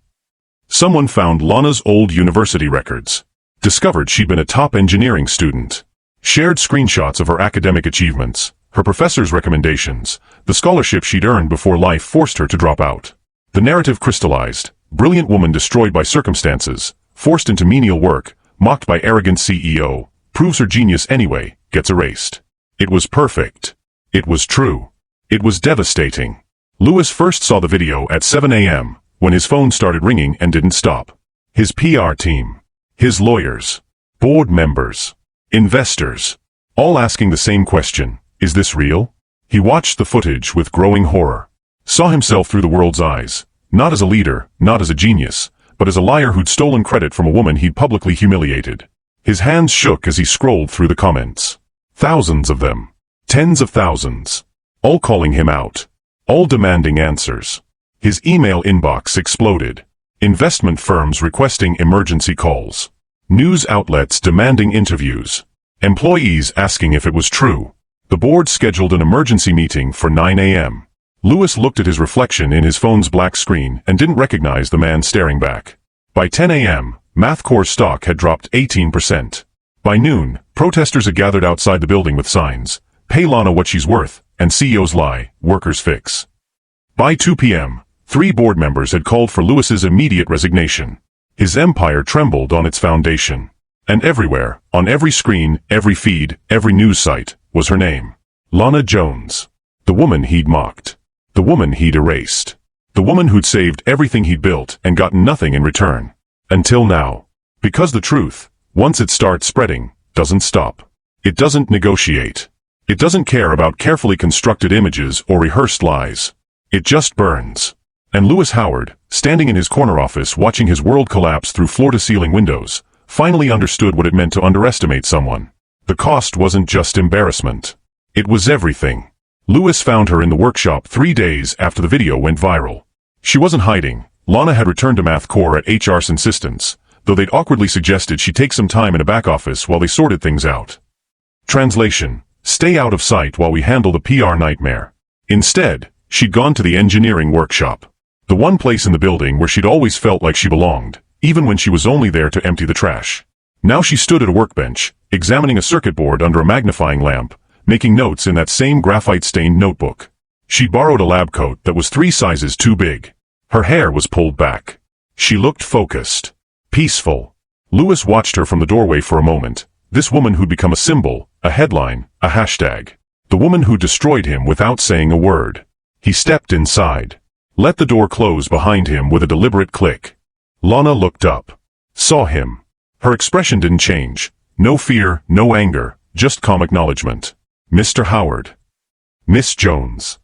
Someone found Lana's old university records. Discovered she'd been a top engineering student. Shared screenshots of her academic achievements, her professors' recommendations, the scholarship she'd earned before life forced her to drop out. The narrative crystallized. Brilliant woman destroyed by circumstances, forced into menial work, mocked by arrogant CEO, proves her genius anyway, gets erased. It was perfect. It was true. It was devastating. Lewis first saw the video at 7 a.m., when his phone started ringing and didn't stop. His PR team. His lawyers. Board members. Investors. All asking the same question. Is this real? He watched the footage with growing horror. Saw himself through the world's eyes. Not as a leader, not as a genius, but as a liar who'd stolen credit from a woman he'd publicly humiliated. His hands shook as he scrolled through the comments. Thousands of them. Tens of thousands. All calling him out. All demanding answers. His email inbox exploded. Investment firms requesting emergency calls. News outlets demanding interviews. Employees asking if it was true. The board scheduled an emergency meeting for 9 a.m. Lewis looked at his reflection in his phone's black screen and didn't recognize the man staring back. By 10 a.m., MathCore stock had dropped 18%. By noon, protesters had gathered outside the building with signs. Pay Lana what she's worth, and CEOs lie, workers fix. By 2 p.m., 3 board members had called for Lewis's immediate resignation. His empire trembled on its foundation. And everywhere, on every screen, every feed, every news site, was her name. Lana Jones. The woman he'd mocked. The woman he'd erased. The woman who'd saved everything he'd built and gotten nothing in return. Until now. Because the truth, once it starts spreading, doesn't stop. It doesn't negotiate. It doesn't care about carefully constructed images or rehearsed lies. It just burns. And Lewis Howard, standing in his corner office watching his world collapse through floor-to-ceiling windows, finally understood what it meant to underestimate someone. The cost wasn't just embarrassment. It was everything. Lewis found her in the workshop 3 days after the video went viral. She wasn't hiding. Lana had returned to math core at HR's insistence, though they'd awkwardly suggested she take some time in a back office while they sorted things out. Translation: stay out of sight while we handle the PR nightmare. Instead, she'd gone to the engineering workshop. The one place in the building where she'd always felt like she belonged, even when she was only there to empty the trash. Now she stood at a workbench, examining a circuit board under a magnifying lamp, making notes in that same graphite-stained notebook. She'd borrowed a lab coat that was 3 sizes too big. Her hair was pulled back. She looked focused. Peaceful. Lewis watched her from the doorway for a moment. This woman who'd become a symbol, a headline, a hashtag. The woman who destroyed him without saying a word. He stepped inside. Let the door close behind him with a deliberate click. Lana looked up. Saw him. Her expression didn't change. No fear, no anger, just calm acknowledgement. Mr. Howard. Miss Jones.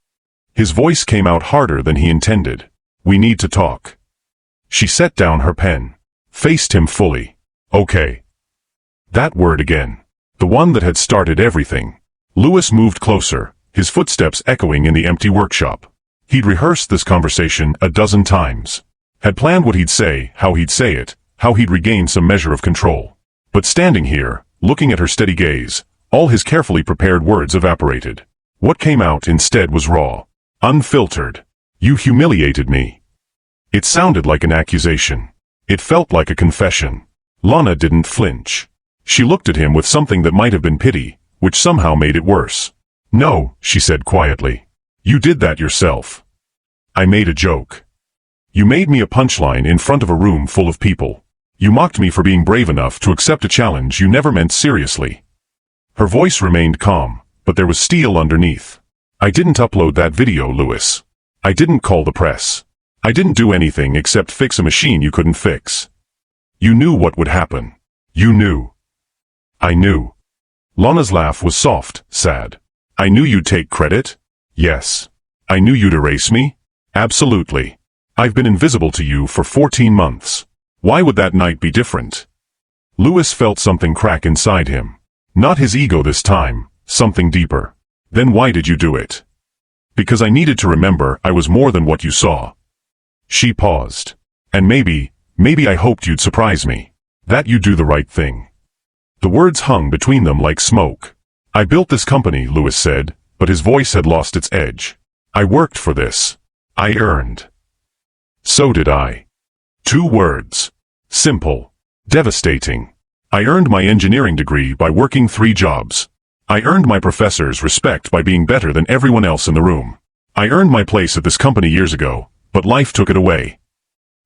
His voice came out harder than he intended. We need to talk. She set down her pen. Faced him fully. Okay. That word again. The one that had started everything. Lewis moved closer, his footsteps echoing in the empty workshop. He'd rehearsed this conversation a dozen times. Had planned what he'd say, how he'd say it, how he'd regain some measure of control. But standing here, looking at her steady gaze, all his carefully prepared words evaporated. What came out instead was raw. Unfiltered. You humiliated me. It sounded like an accusation. It felt like a confession. Lana didn't flinch. She looked at him with something that might have been pity, which somehow made it worse. No, she said quietly. You did that yourself. I made a joke. You made me a punchline in front of a room full of people. You mocked me for being brave enough to accept a challenge you never meant seriously. Her voice remained calm, but there was steel underneath. I didn't upload that video, Lewis. I didn't call the press. I didn't do anything except fix a machine you couldn't fix. You knew what would happen. You knew. I knew. Lana's laugh was soft, sad. I knew you'd take credit. Yes. I knew you'd erase me. Absolutely. I've been invisible to you for 14 months. Why would that night be different? Lewis felt something crack inside him. Not his ego this time, something deeper. Then why did you do it? Because I needed to remember I was more than what you saw. She paused. And maybe I hoped you'd surprise me. That you'd do the right thing. The words hung between them like smoke. I built this company, Lewis said, but his voice had lost its edge. I worked for this. I earned. So did I. 2 words. Simple. Devastating. I earned my engineering degree by working 3 jobs. I earned my professor's respect by being better than everyone else in the room. I earned my place at this company years ago, but life took it away.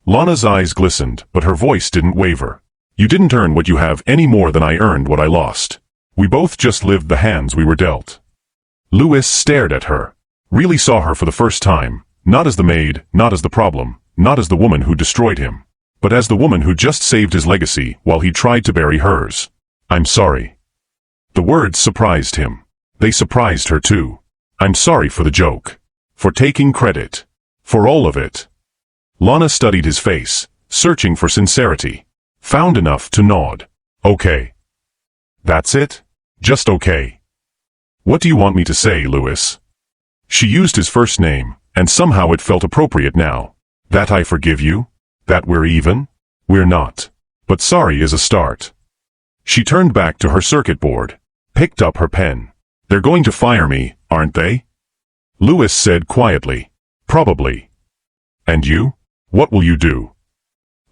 Lana's eyes glistened, but her voice didn't waver. You didn't earn what you have any more than I earned what I lost. We both just lived the hands we were dealt. Lewis stared at her. Really saw her for the first time, not as the maid, not as the problem, not as the woman who destroyed him, but as the woman who just saved his legacy while he tried to bury hers. I'm sorry. The words surprised him. They surprised her too. I'm sorry for the joke. For taking credit. For all of it. Lana studied his face, searching for sincerity. Found enough to nod. Okay. That's it? Just okay. What do you want me to say, Lewis? She used his first name, and somehow it felt appropriate now. That I forgive you? That we're even? We're not. But sorry is a start. She turned back to her circuit board. Picked up her pen. They're going to fire me, aren't they? Lewis said quietly. Probably. And you? What will you do?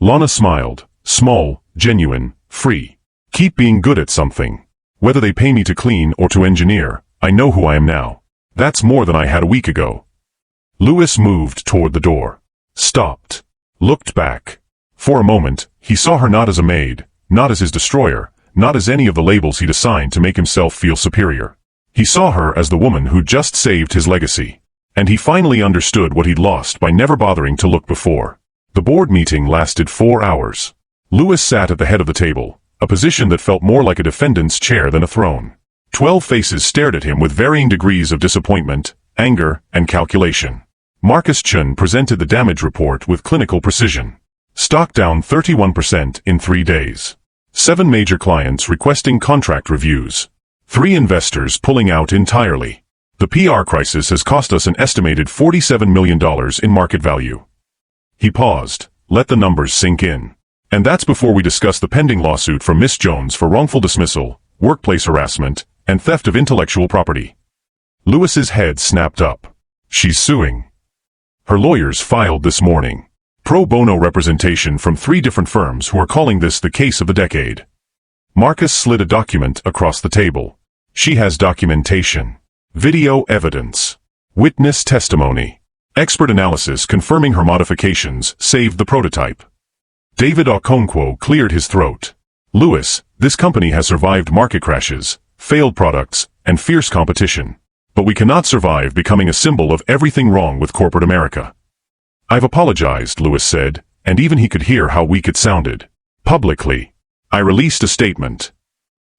Lana smiled. Small, genuine, free. Keep being good at something. Whether they pay me to clean or to engineer, I know who I am now. That's more than I had a week ago. Louis moved toward the door. Stopped. Looked back. For a moment, he saw her not as a maid, not as his destroyer, not as any of the labels he'd assigned to make himself feel superior. He saw her as the woman who'd just saved his legacy. And he finally understood what he'd lost by never bothering to look before. The board meeting lasted 4 hours. Louis sat at the head of the table, a position that felt more like a defendant's chair than a throne. 12 faces stared at him with varying degrees of disappointment, anger, and calculation. Marcus Chun presented the damage report with clinical precision. Stock down 31% in 3 days. 7 major clients requesting contract reviews. 3 investors pulling out entirely. The PR crisis has cost us an estimated $47 million in market value. He paused, let the numbers sink in. And that's before we discuss the pending lawsuit from Miss Jones for wrongful dismissal, workplace harassment, and theft of intellectual property. Louis's head snapped up. She's suing. Her lawyers filed this morning. Pro bono representation from 3 different firms who are calling this the case of the decade. Marcus slid a document across the table. She has documentation. Video evidence. Witness testimony. Expert analysis confirming her modifications saved the prototype. David Okonkwo cleared his throat. Louis, this company has survived market crashes, failed products, and fierce competition. But we cannot survive becoming a symbol of everything wrong with corporate America. I've apologized, Louis said, and even he could hear how weak it sounded. Publicly. I released a statement.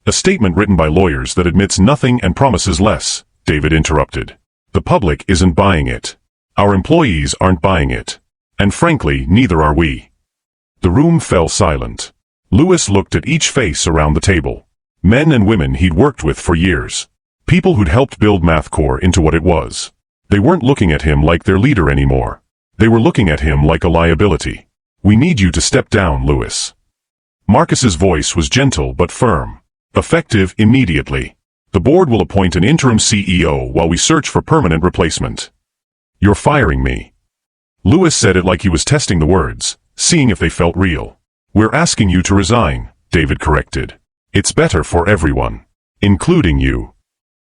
A statement written by lawyers that admits nothing and promises less, David interrupted. The public isn't buying it. Our employees aren't buying it. And frankly, neither are we. The room fell silent. Louis looked at each face around the table. Men and women he'd worked with for years. People who'd helped build MathCore into what it was. They weren't looking at him like their leader anymore. They were looking at him like a liability. We need you to step down, Louis. Marcus's voice was gentle but firm. Effective immediately. The board will appoint an interim CEO while we search for permanent replacement. You're firing me. Louis said it like he was testing the words, seeing if they felt real. We're asking you to resign, David corrected. It's better for everyone. Including you.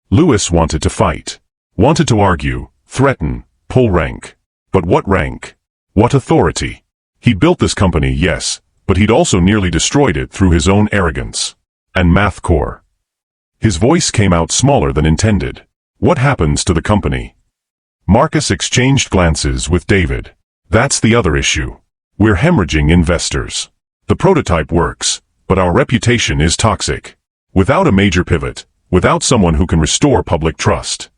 Louis wanted to fight. Wanted to argue, threaten, pull rank. But what rank? What authority? He'd built this company, yes, but he'd also nearly destroyed it through his own arrogance. And MathCore. His voice came out smaller than intended. What happens to the company? Marcus exchanged glances with David. That's the other issue. We're hemorrhaging investors. The prototype works, but our reputation is toxic. Without a major pivot, without someone who can restore public trust.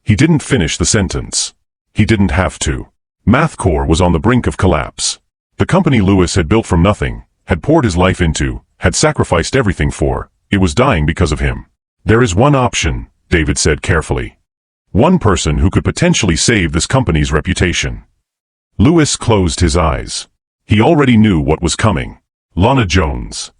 He didn't finish the sentence. He didn't have to. MathCore was on the brink of collapse. The company Louis had built from nothing, had poured his life into, had sacrificed everything for, it was dying because of him. There is one option, David said carefully. One person who could potentially save this company's reputation. Louis closed his eyes. He already knew what was coming. Lana Jones.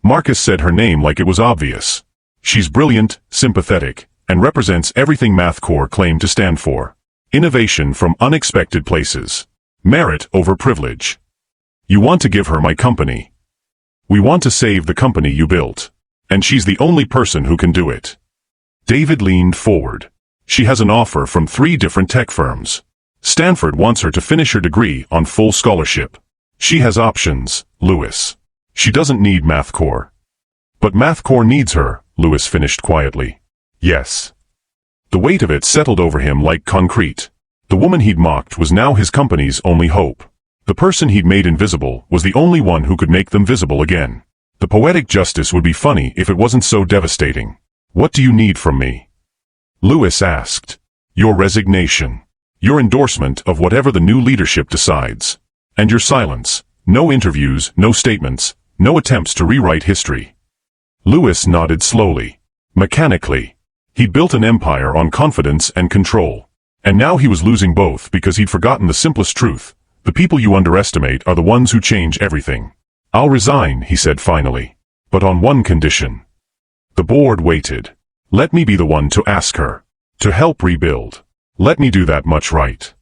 Marcus said her name like it was obvious. She's brilliant, sympathetic, and represents everything MathCore claimed to stand for. Innovation from unexpected places. Merit over privilege. You want to give her my company. We want to save the company you built. And she's the only person who can do it. David leaned forward. She has an offer from 3 different tech firms. Stanford wants her to finish her degree on full scholarship. She has options, Louis. She doesn't need MathCore. But MathCore needs her, Louis finished quietly. Yes. The weight of it settled over him like concrete. The woman he'd mocked was now his company's only hope. The person he'd made invisible was the only one who could make them visible again. The poetic justice would be funny if it wasn't so devastating. What do you need from me? Louis asked. Your resignation. Your endorsement of whatever the new leadership decides. And your silence. No interviews, no statements, no attempts to rewrite history. Louis nodded slowly. Mechanically. He'd built an empire on confidence and control. And now he was losing both because he'd forgotten the simplest truth. The people you underestimate are the ones who change everything. I'll resign, he said finally. But on one condition. The board waited. Let me be the one to ask her. To help rebuild. Let me do that much right.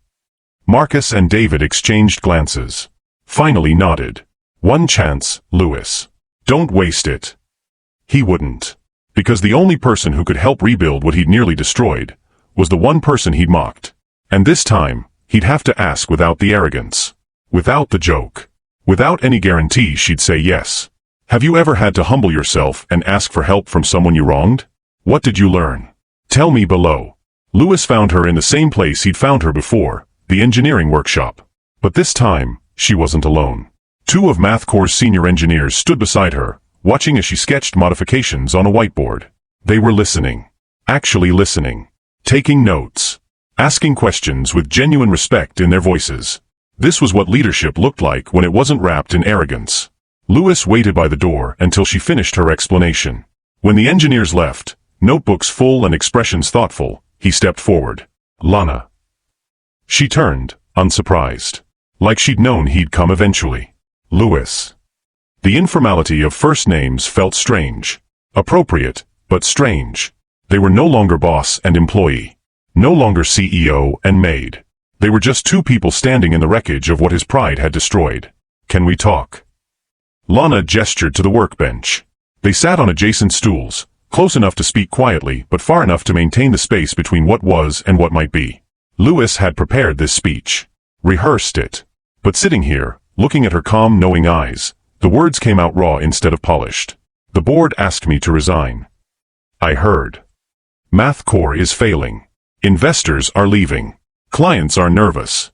Marcus and David exchanged glances. Finally nodded. One chance, Louis. Don't waste it. He wouldn't. Because the only person who could help rebuild what he'd nearly destroyed was the one person he'd mocked. And this time, he'd have to ask without the arrogance, without the joke, without any guarantee she'd say yes. Have you ever had to humble yourself and ask for help from someone you wronged? What did you learn? Tell me below. Lewis found her in the same place he'd found her before, the engineering workshop. But this time, she wasn't alone. Two of Math Corps' senior engineers stood beside her, watching as she sketched modifications on a whiteboard. They were listening. Actually listening. Taking notes. Asking questions with genuine respect in their voices. This was what leadership looked like when it wasn't wrapped in arrogance. Lewis waited by the door until she finished her explanation. When the engineers left, notebooks full and expressions thoughtful, he stepped forward. Lana. She turned, unsurprised. Like she'd known he'd come eventually. Lewis. The informality of first names felt strange. Appropriate, but strange. They were no longer boss and employee. No longer CEO and maid. They were just two people standing in the wreckage of what his pride had destroyed. Can we talk? Lana gestured to the workbench. They sat on adjacent stools, close enough to speak quietly but far enough to maintain the space between what was and what might be. Lewis had prepared this speech. Rehearsed it. But sitting here, looking at her calm, knowing eyes, the words came out raw instead of polished. The board asked me to resign. I heard. Math Corps is failing. Investors are leaving. Clients are nervous.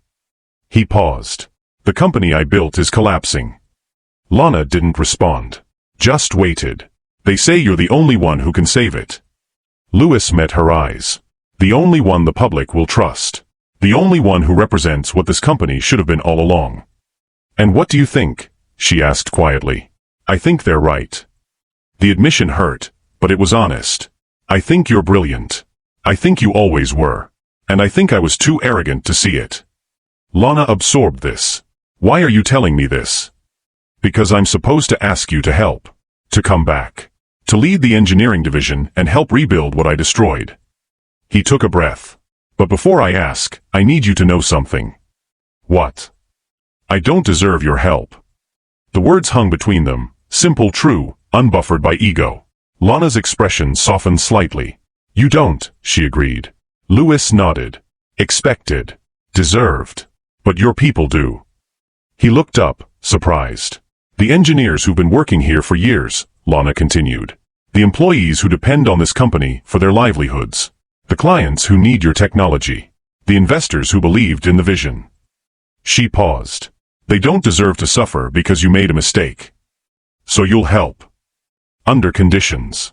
He paused. The company I built is collapsing. Lana didn't respond. Just waited. They say you're the only one who can save it. Lewis met her eyes. The only one the public will trust. The only one who represents what this company should have been all along. And what do you think? She asked quietly. I think they're right. The admission hurt, but it was honest. I think you're brilliant. I think you always were. And I think I was too arrogant to see it. Lana absorbed this. Why are you telling me this? Because I'm supposed to ask you to help. To come back. To lead the engineering division and help rebuild what I destroyed. He took a breath. But before I ask, I need you to know something. What? I don't deserve your help. The words hung between them, simple, true, unbuffered by ego. Lana's expression softened slightly. You don't, she agreed. Lewis nodded. Expected. Deserved. But your people do. He looked up, surprised. The engineers who've been working here for years, Lana continued. The employees who depend on this company for their livelihoods. The clients who need your technology. The investors who believed in the vision. She paused. They don't deserve to suffer because you made a mistake. So you'll help. Under conditions.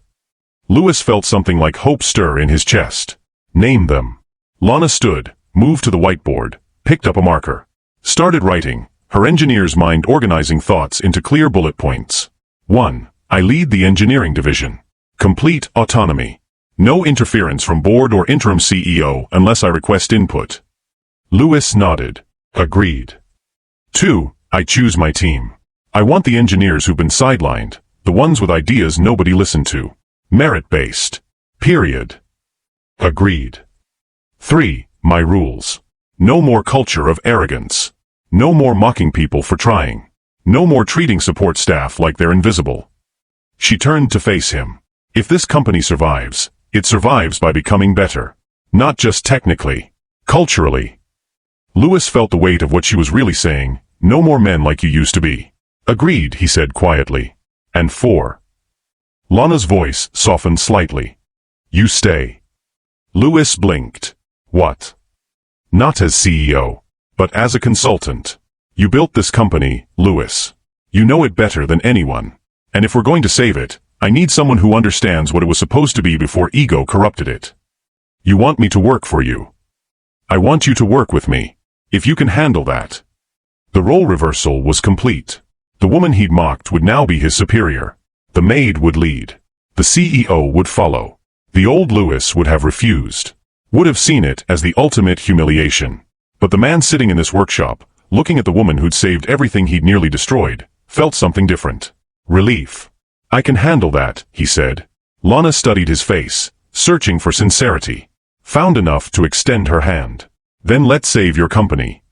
Lewis felt something like hope stir in his chest. Name them. Lana stood, moved to the whiteboard, picked up a marker. Started writing, her engineer's mind organizing thoughts into clear bullet points. 1. I lead the engineering division. Complete autonomy. No interference from board or interim CEO unless I request input. Lewis nodded. Agreed. 2. I choose my team. I want the engineers who've been sidelined, the ones with ideas nobody listened to. Merit-based. Period. Agreed. 3. My rules. No more culture of arrogance. No more mocking people for trying. No more treating support staff like they're invisible. She turned to face him. If this company survives, it survives by becoming better. Not just technically. Culturally. Lewis felt the weight of what she was really saying. No more men like you used to be. Agreed, he said quietly. And 4. Lana's voice softened slightly. You stay. Lewis blinked. What? Not as CEO, but as a consultant. You built this company, Lewis. You know it better than anyone. And if we're going to save it, I need someone who understands what it was supposed to be before ego corrupted it. You want me to work for you. I want you to work with me. If you can handle that. The role reversal was complete. The woman he'd mocked would now be his superior. The maid would lead. The CEO would follow. The old Lewis would have refused. Would have seen it as the ultimate humiliation. But the man sitting in this workshop, looking at the woman who'd saved everything he'd nearly destroyed, felt something different. Relief. I can handle that, he said. Lana studied his face, searching for sincerity. Found enough to extend her hand. Then let's save your company.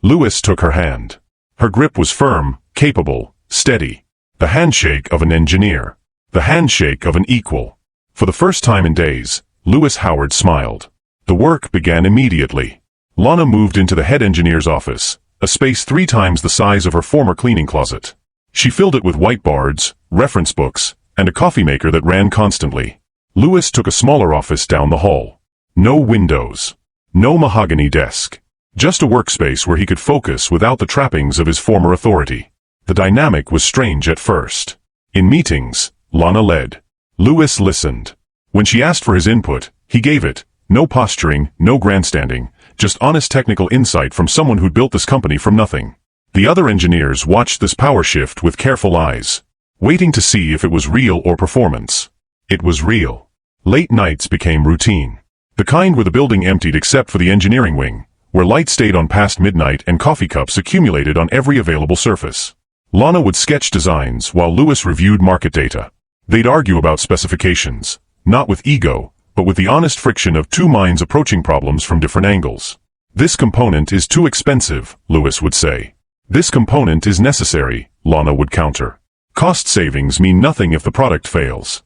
Lewis took her hand. Her grip was firm, capable, steady. The handshake of an engineer. The handshake of an equal. For the first time in days, Lewis Howard smiled. The work began immediately. Lana moved into the head engineer's office, a space 3 times the size of her former cleaning closet. She filled it with whiteboards, reference books, and a coffee maker that ran constantly. Lewis took a smaller office down the hall. No windows. No mahogany desk. Just a workspace where he could focus without the trappings of his former authority. The dynamic was strange at first. In meetings, Lana led. Lewis listened. When she asked for his input, he gave it. No posturing, no grandstanding, just honest technical insight from someone who'd built this company from nothing. The other engineers watched this power shift with careful eyes, waiting to see if it was real or performance. It was real. Late nights became routine. The kind where the building emptied except for the engineering wing, where light stayed on past midnight and coffee cups accumulated on every available surface. Lana would sketch designs while Lewis reviewed market data. They'd argue about specifications, not with ego, but with the honest friction of 2 minds approaching problems from different angles. This component is too expensive, Lewis would say. This component is necessary, Lana would counter. Cost savings mean nothing if the product fails.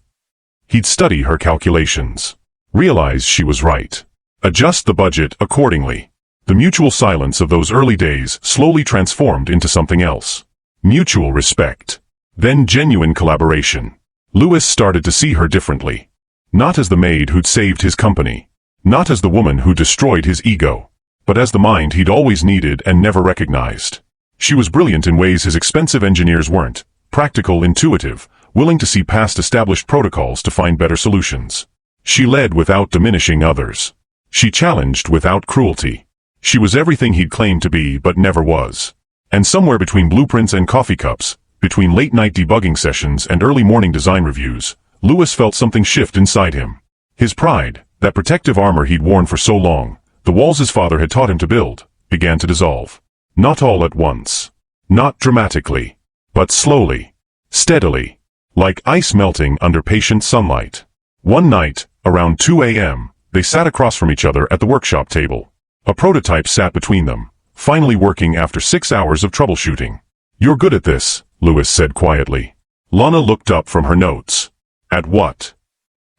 He'd study her calculations. Realize she was right. Adjust the budget accordingly. The mutual silence of those early days slowly transformed into something else. Mutual respect. Then genuine collaboration. Lewis started to see her differently. Not as the maid who'd saved his company. Not as the woman who destroyed his ego. But as the mind he'd always needed and never recognized. She was brilliant in ways his expensive engineers weren't. Practical, intuitive, willing to see past established protocols to find better solutions. She led without diminishing others. She challenged without cruelty. She was everything he'd claimed to be but never was. And somewhere between blueprints and coffee cups, between late-night debugging sessions and early morning design reviews, Lewis felt something shift inside him. His pride, that protective armor he'd worn for so long, the walls his father had taught him to build, began to dissolve. Not all at once. Not dramatically. But slowly. Steadily. Like ice melting under patient sunlight. One night, around 2 a.m., they sat across from each other at the workshop table. A prototype sat between them, finally working after 6 hours of troubleshooting. "You're good at this," Lewis said quietly. Lana looked up from her notes. At what?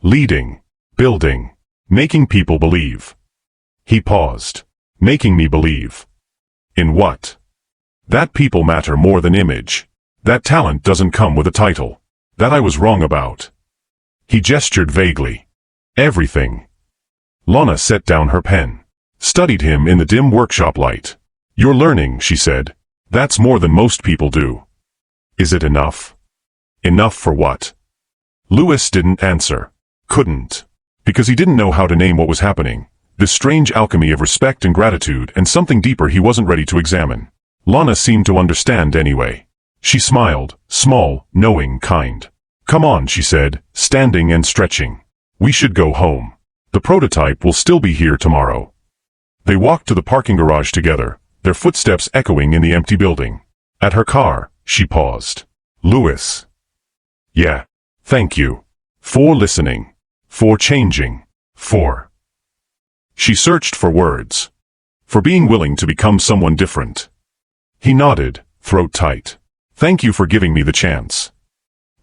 Leading. Building. Making people believe. He paused. Making me believe. In what? That people matter more than image. That talent doesn't come with a title. That I was wrong about. He gestured vaguely. Everything. Lana set down her pen. Studied him in the dim workshop light. "You're learning," she said. "That's more than most people do." "Is it enough?" "Enough for what?" Lewis didn't answer. Couldn't. Because he didn't know how to name what was happening. This strange alchemy of respect and gratitude and something deeper he wasn't ready to examine. Lana seemed to understand anyway. She smiled, small, knowing, kind. "Come on," she said, standing and stretching. "We should go home. The prototype will still be here tomorrow." They walked to the parking garage together, their footsteps echoing in the empty building. At her car, she paused. "Lewis." "Yeah. Thank you. For listening. For changing. For..." She searched for words. For being willing to become someone different. He nodded, throat tight. "Thank you for giving me the chance."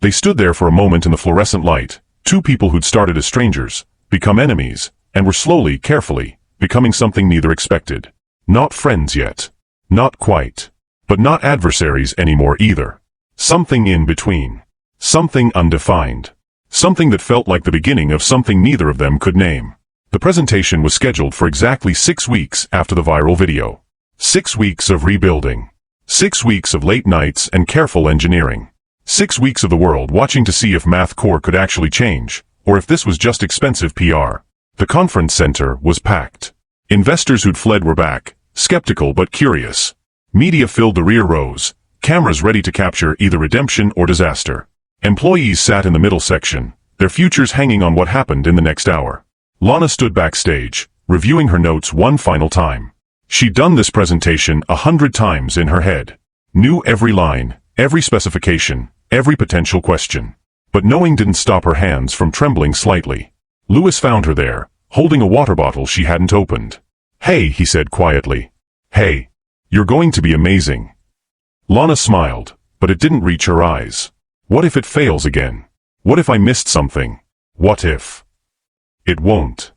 They stood there for a moment in the fluorescent light, 2 people who'd started as strangers, become enemies, and were slowly, carefully, becoming something neither expected. Not friends yet. Not quite. But not adversaries anymore either. Something in between. Something undefined. Something that felt like the beginning of something neither of them could name. The presentation was scheduled for exactly 6 weeks after the viral video. 6 weeks of rebuilding. 6 weeks of late nights and careful engineering. 6 weeks of the world watching to see if Math Core could actually change, or if this was just expensive PR. The conference center was packed. Investors who'd fled were back, skeptical but curious. Media filled the rear rows, cameras ready to capture either redemption or disaster. Employees sat in the middle section, their futures hanging on what happened in the next hour. Lana stood backstage, reviewing her notes one final time. She'd done this presentation 100 times in her head. Knew every line, every specification, every potential question. But knowing didn't stop her hands from trembling slightly. Lewis found her there, holding a water bottle she hadn't opened. "Hey," he said quietly. "Hey. You're going to be amazing." Lana smiled, but it didn't reach her eyes. What if it fails again? What if I missed something? What if? It won't.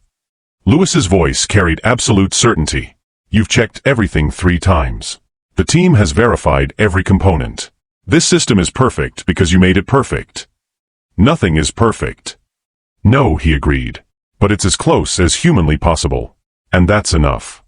Lewis's voice carried absolute certainty. You've checked everything 3 times. The team has verified every component. This system is perfect because you made it perfect. Nothing is perfect. No, he agreed. But it's as close as humanly possible. And that's enough.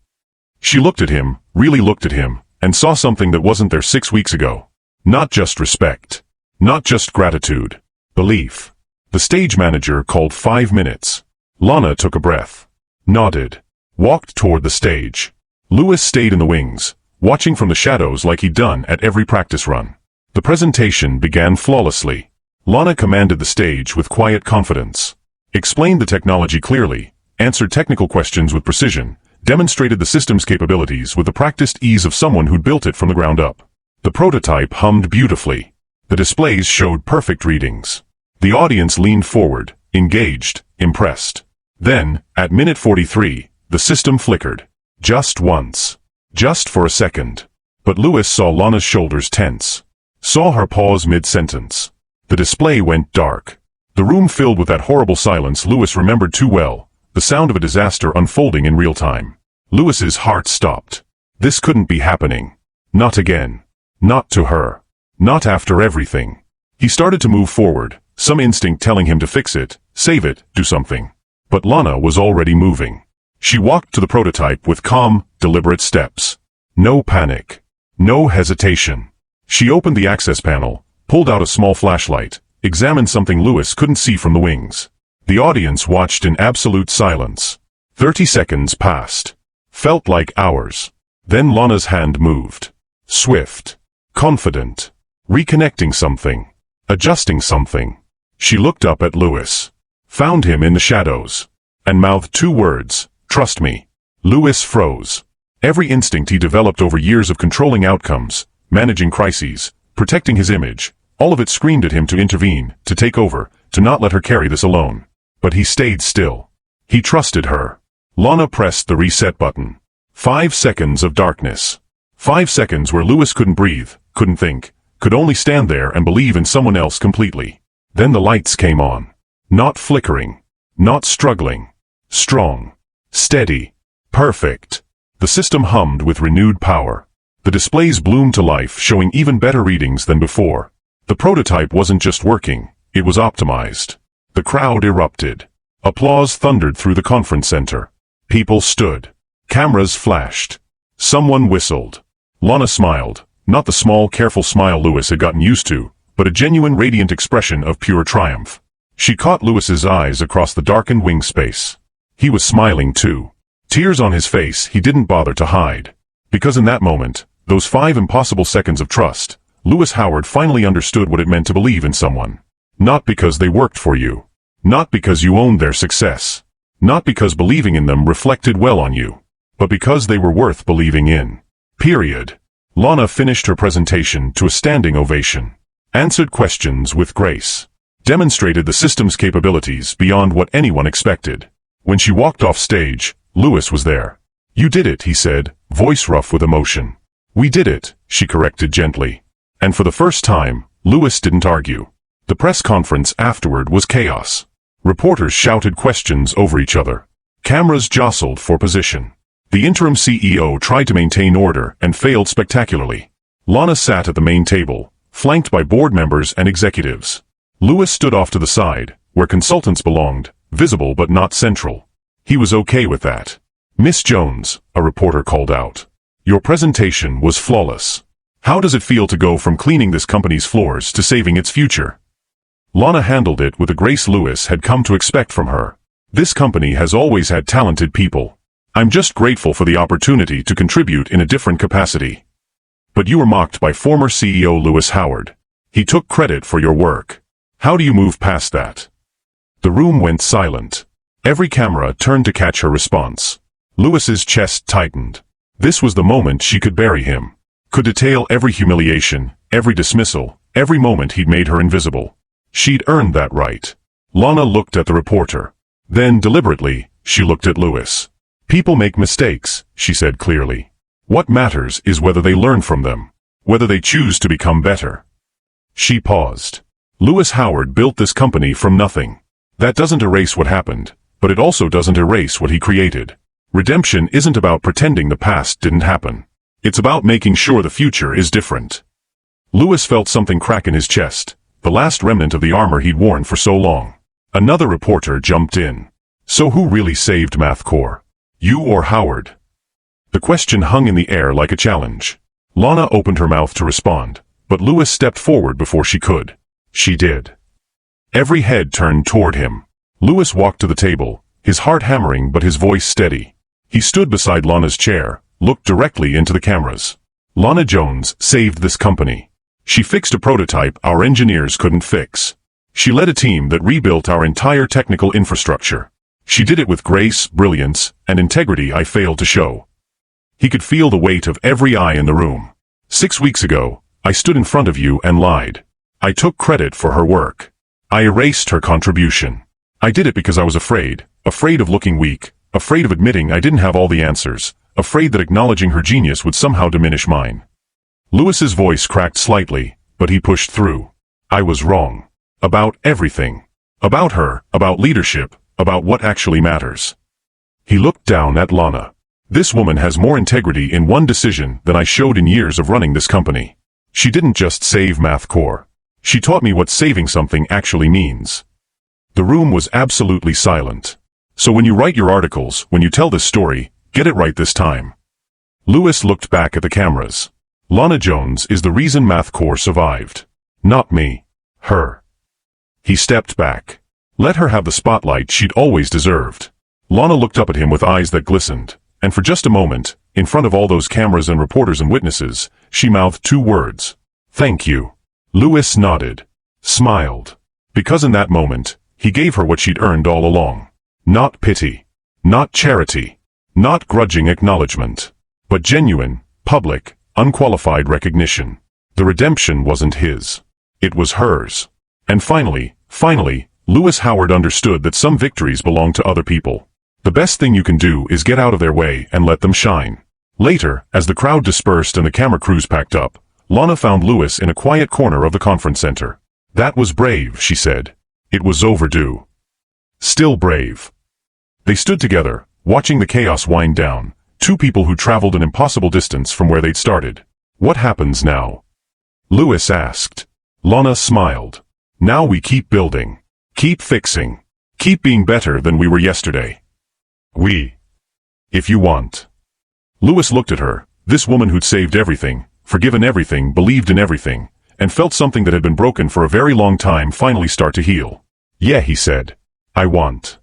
She looked at him, really looked at him, and saw something that wasn't there 6 weeks ago. Not just respect. Not just gratitude. Belief. The stage manager called 5 minutes. Lana took a breath. Nodded. Walked toward the stage. Lewis stayed in the wings, watching from the shadows like he'd done at every practice run. The presentation began flawlessly. Lana commanded the stage with quiet confidence. Explained the technology clearly, answered technical questions with precision, demonstrated the system's capabilities with the practiced ease of someone who'd built it from the ground up. The prototype hummed beautifully. The displays showed perfect readings. The audience leaned forward, engaged, impressed. Then, at minute 43, the system flickered. Just once. Just for a second. But Lewis saw Lana's shoulders tense. Saw her pause mid-sentence. The display went dark. The room filled with that horrible silence Lewis remembered too well, the sound of a disaster unfolding in real time. Lewis's heart stopped. This couldn't be happening. Not again. Not to her. Not after everything. He started to move forward, some instinct telling him to fix it, save it, do something. But Lana was already moving. She walked to the prototype with calm, deliberate steps. No panic. No hesitation. She opened the access panel, pulled out a small flashlight, examined something Lewis couldn't see from the wings. The audience watched in absolute silence. 30 seconds passed. Felt like hours. Then Lana's hand moved. Swift. Confident. Reconnecting something. Adjusting something. She looked up at Lewis. Found him in the shadows. And mouthed 2 words. Trust me. Lewis froze. Every instinct he developed over years of controlling outcomes, managing crises, protecting his image, all of it screamed at him to intervene, to take over, to not let her carry this alone. But he stayed still. He trusted her. Lana pressed the reset button. 5 seconds of darkness. 5 seconds where Lewis couldn't breathe, couldn't think, could only stand there and believe in someone else completely. Then the lights came on. Not flickering. Not struggling. Strong. Steady. Perfect. The system hummed with renewed power. The displays bloomed to life, showing even better readings than before. The prototype wasn't just working, it was optimized. The crowd erupted. Applause thundered through the conference center. People stood. Cameras flashed. Someone whistled. Lana smiled, not the small, careful smile Lewis had gotten used to, but a genuine, radiant expression of pure triumph. She caught Lewis's eyes across the darkened wing space. He was smiling too. Tears on his face he didn't bother to hide. Because in that moment, those 5 impossible seconds of trust, Lewis Howard finally understood what it meant to believe in someone. Not because they worked for you. Not because you owned their success. Not because believing in them reflected well on you. But because they were worth believing in. Period. Lana finished her presentation to a standing ovation. Answered questions with grace. Demonstrated the system's capabilities beyond what anyone expected. When she walked off stage, Lewis was there. You did it, he said, voice rough with emotion. We did it, she corrected gently. And for the first time, Lewis didn't argue. The press conference afterward was chaos. Reporters shouted questions over each other. Cameras jostled for position. The interim CEO tried to maintain order and failed spectacularly. Lana sat at the main table, flanked by board members and executives. Lewis stood off to the side, where consultants belonged, visible but not central. He was okay with that. Miss Jones, a reporter called out. Your presentation was flawless. How does it feel to go from cleaning this company's floors to saving its future? Lana handled it with the grace Lewis had come to expect from her. This company has always had talented people. I'm just grateful for the opportunity to contribute in a different capacity. But you were mocked by former CEO Lewis Howard. He took credit for your work. How do you move past that? The room went silent. Every camera turned to catch her response. Lewis's chest tightened. This was the moment she could bury him. Could detail every humiliation, every dismissal, every moment he'd made her invisible. She'd earned that right. Lana looked at the reporter. Then, deliberately, she looked at Lewis. People make mistakes, she said clearly. What matters is whether they learn from them, whether they choose to become better. She paused. Lewis Howard built this company from nothing. That doesn't erase what happened, but it also doesn't erase what he created. Redemption isn't about pretending the past didn't happen. It's about making sure the future is different. Louis felt something crack in his chest, the last remnant of the armor he'd worn for so long. Another reporter jumped in. So who really saved MathCore? You or Howard? The question hung in the air like a challenge. Lana opened her mouth to respond, but Louis stepped forward before she could. She did. Every head turned toward him. Louis walked to the table, his heart hammering but his voice steady. He stood beside Lana's chair, looked directly into the cameras. Lana Jones saved this company. She fixed a prototype our engineers couldn't fix. She led a team that rebuilt our entire technical infrastructure. She did it with grace, brilliance, and integrity I failed to show. He could feel the weight of every eye in the room. 6 weeks ago, I stood in front of you and lied. I took credit for her work. I erased her contribution. I did it because I was afraid of looking weak, afraid of admitting I didn't have all the answers, afraid that acknowledging her genius would somehow diminish mine. Louis's voice cracked slightly, but he pushed through. I was wrong. About everything. About her, about leadership, about what actually matters. He looked down at Lana. This woman has more integrity in one decision than I showed in years of running this company. She didn't just save MathCore. She taught me what saving something actually means. The room was absolutely silent. So when you write your articles, when you tell this story, get it right this time. Louis looked back at the cameras. Lana Jones is the reason MathCore survived. Not me. Her. He stepped back. Let her have the spotlight she'd always deserved. Lana looked up at him with eyes that glistened, and for just a moment, in front of all those cameras and reporters and witnesses, she mouthed 2 words. Thank you. Louis nodded. Smiled. Because in that moment, he gave her what she'd earned all along. Not pity. Not charity. Not grudging acknowledgement. But genuine, public, unqualified recognition. The redemption wasn't his. It was hers. And finally, Louis Howard understood that some victories belong to other people. The best thing you can do is get out of their way and let them shine. Later, as the crowd dispersed and the camera crews packed up, Lana found Louis in a quiet corner of the conference center. That was brave, she said. It was overdue. Still brave. They stood together, watching the chaos wind down, 2 people who traveled an impossible distance from where they'd started. What happens now? Louis asked. Lana smiled. Now we keep building. Keep fixing. Keep being better than we were yesterday. We. If you want. Louis looked at her, this woman who'd saved everything, forgiven everything, believed in everything, and felt something that had been broken for a very long time finally start to heal. Yeah, he said. I want.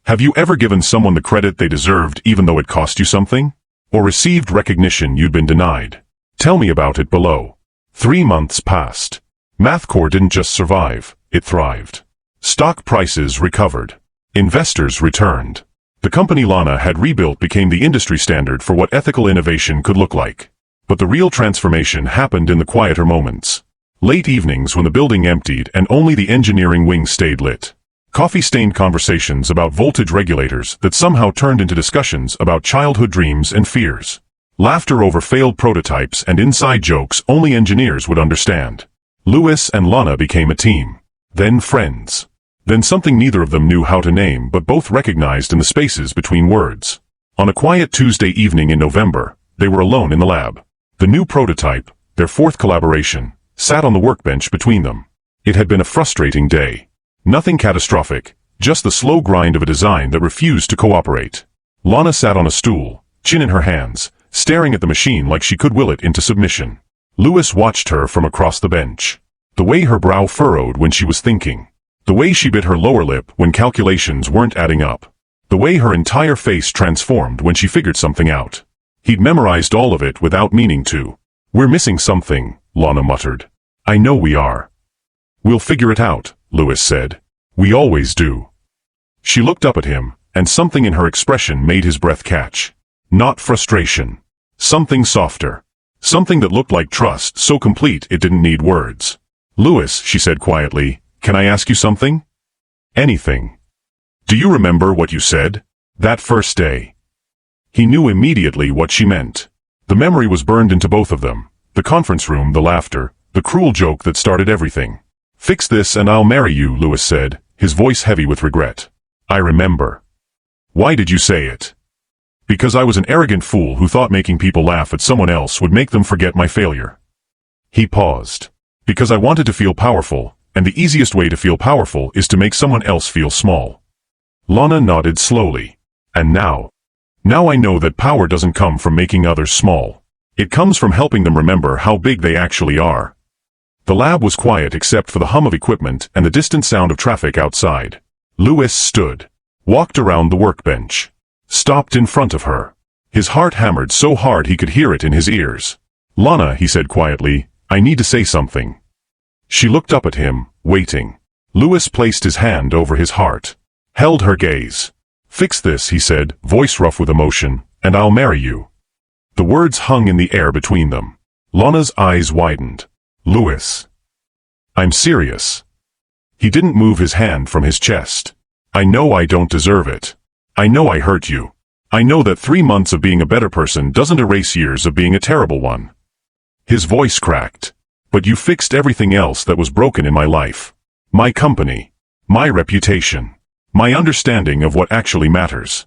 Have you ever given someone the credit they deserved even though it cost you something? Or received recognition you'd been denied? Tell me about it below. 3 months passed. MathCore didn't just survive, it thrived. Stock prices recovered. Investors returned. The company Lana had rebuilt became the industry standard for what ethical innovation could look like. But the real transformation happened in the quieter moments. Late evenings when the building emptied and only the engineering wing stayed lit. Coffee-stained conversations about voltage regulators that somehow turned into discussions about childhood dreams and fears. Laughter over failed prototypes and inside jokes only engineers would understand. Louis and Lana became a team. Then friends. Then something neither of them knew how to name but both recognized in the spaces between words. On a quiet Tuesday evening in November, they were alone in the lab. The new prototype, their 4th collaboration, sat on the workbench between them. It had been a frustrating day. Nothing catastrophic, just the slow grind of a design that refused to cooperate. Lana sat on a stool, chin in her hands, staring at the machine like she could will it into submission. Louis watched her from across the bench. The way her brow furrowed when she was thinking. The way she bit her lower lip when calculations weren't adding up. The way her entire face transformed when she figured something out. He'd memorized all of it without meaning to. We're missing something, Lana muttered. I know we are. We'll figure it out, Louis said. We always do. She looked up at him, and something in her expression made his breath catch. Not frustration. Something softer. Something that looked like trust, so complete it didn't need words. Louis, she said quietly, can I ask you something? Anything. Do you remember what you said? That first day. He knew immediately what she meant. The memory was burned into both of them. The conference room, the laughter, the cruel joke that started everything. Fix this and I'll marry you, Louis said, his voice heavy with regret. I remember. Why did you say it? Because I was an arrogant fool who thought making people laugh at someone else would make them forget my failure. He paused. Because I wanted to feel powerful, and the easiest way to feel powerful is to make someone else feel small. Lana nodded slowly. And now I know that power doesn't come from making others small. It comes from helping them remember how big they actually are. The lab was quiet except for the hum of equipment and the distant sound of traffic outside. Louis stood, walked around the workbench, stopped in front of her. His heart hammered so hard he could hear it in his ears. Lana, he said quietly, I need to say something. She looked up at him, waiting. Louis placed his hand over his heart, held her gaze. Fix this, he said, voice rough with emotion, and I'll marry you. The words hung in the air between them. Lana's eyes widened. Louis. I'm serious. He didn't move his hand from his chest. I know I don't deserve it. I know I hurt you. I know that 3 months of being a better person doesn't erase years of being a terrible one. His voice cracked. But you fixed everything else that was broken in my life. My company. My reputation. My understanding of what actually matters.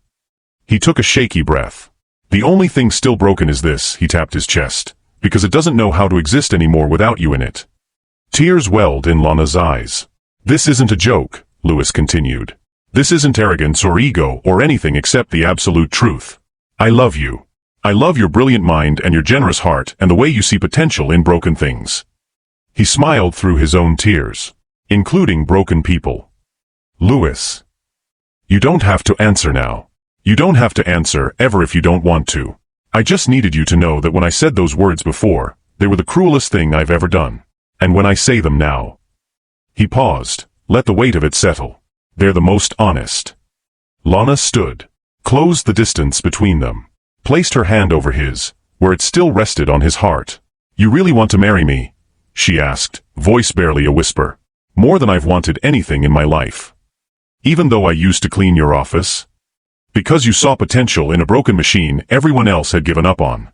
He took a shaky breath. The only thing still broken is this, he tapped his chest, because it doesn't know how to exist anymore without you in it. Tears welled in Lana's eyes. This isn't a joke, Louis continued. This isn't arrogance or ego or anything except the absolute truth. I love you. I love your brilliant mind and your generous heart and the way you see potential in broken things. He smiled through his own tears, including broken people. Louis. You don't have to answer now. You don't have to answer ever if you don't want to. I just needed you to know that when I said those words before, they were the cruelest thing I've ever done. And when I say them now. He paused, let the weight of it settle. They're the most honest. Lana stood, closed the distance between them, placed her hand over his, where it still rested on his heart. You really want to marry me? She asked, voice barely a whisper. More than I've wanted anything in my life. Even though I used to clean your office? Because you saw potential in a broken machine everyone else had given up on.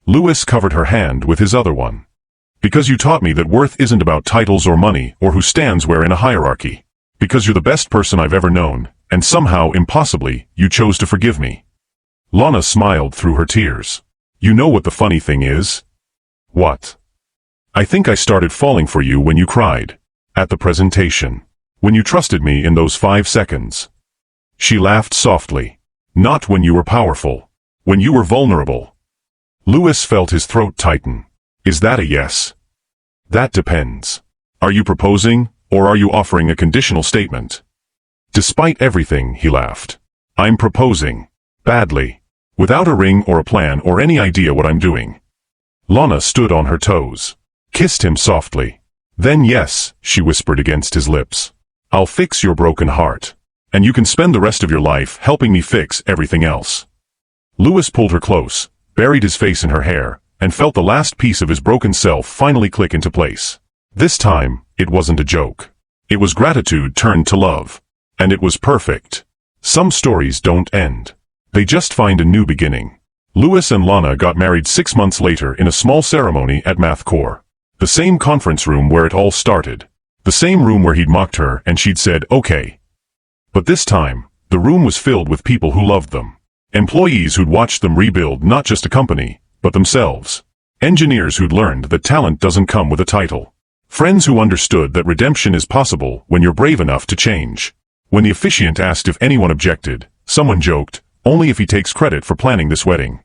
Louis covered her hand with his other one. Because you taught me that worth isn't about titles or money or who stands where in a hierarchy. Because you're the best person I've ever known, and somehow, impossibly, you chose to forgive me. Lana smiled through her tears. You know what the funny thing is? What? I think I started falling for you when you cried. At the presentation. When you trusted me in those 5 seconds. She laughed softly. Not when you were powerful. When you were vulnerable. Louis felt his throat tighten. Is that a yes? That depends. Are you proposing, or are you offering a conditional statement? Despite everything, he laughed. I'm proposing. Badly. Without a ring or a plan or any idea what I'm doing. Lana stood on her toes. Kissed him softly. Then yes, she whispered against his lips. I'll fix your broken heart. And you can spend the rest of your life helping me fix everything else. Louis pulled her close, buried his face in her hair, and felt the last piece of his broken self finally click into place. This time, it wasn't a joke. It was gratitude turned to love. And it was perfect. Some stories don't end. They just find a new beginning. Louis and Lana got married 6 months later in a small ceremony at Math Corps. The same conference room where it all started. The same room where he'd mocked her and she'd said, okay. But this time, the room was filled with people who loved them. Employees who'd watched them rebuild not just a company, but themselves. Engineers who'd learned that talent doesn't come with a title. Friends who understood that redemption is possible when you're brave enough to change. When the officiant asked if anyone objected, someone joked, only if he takes credit for planning this wedding.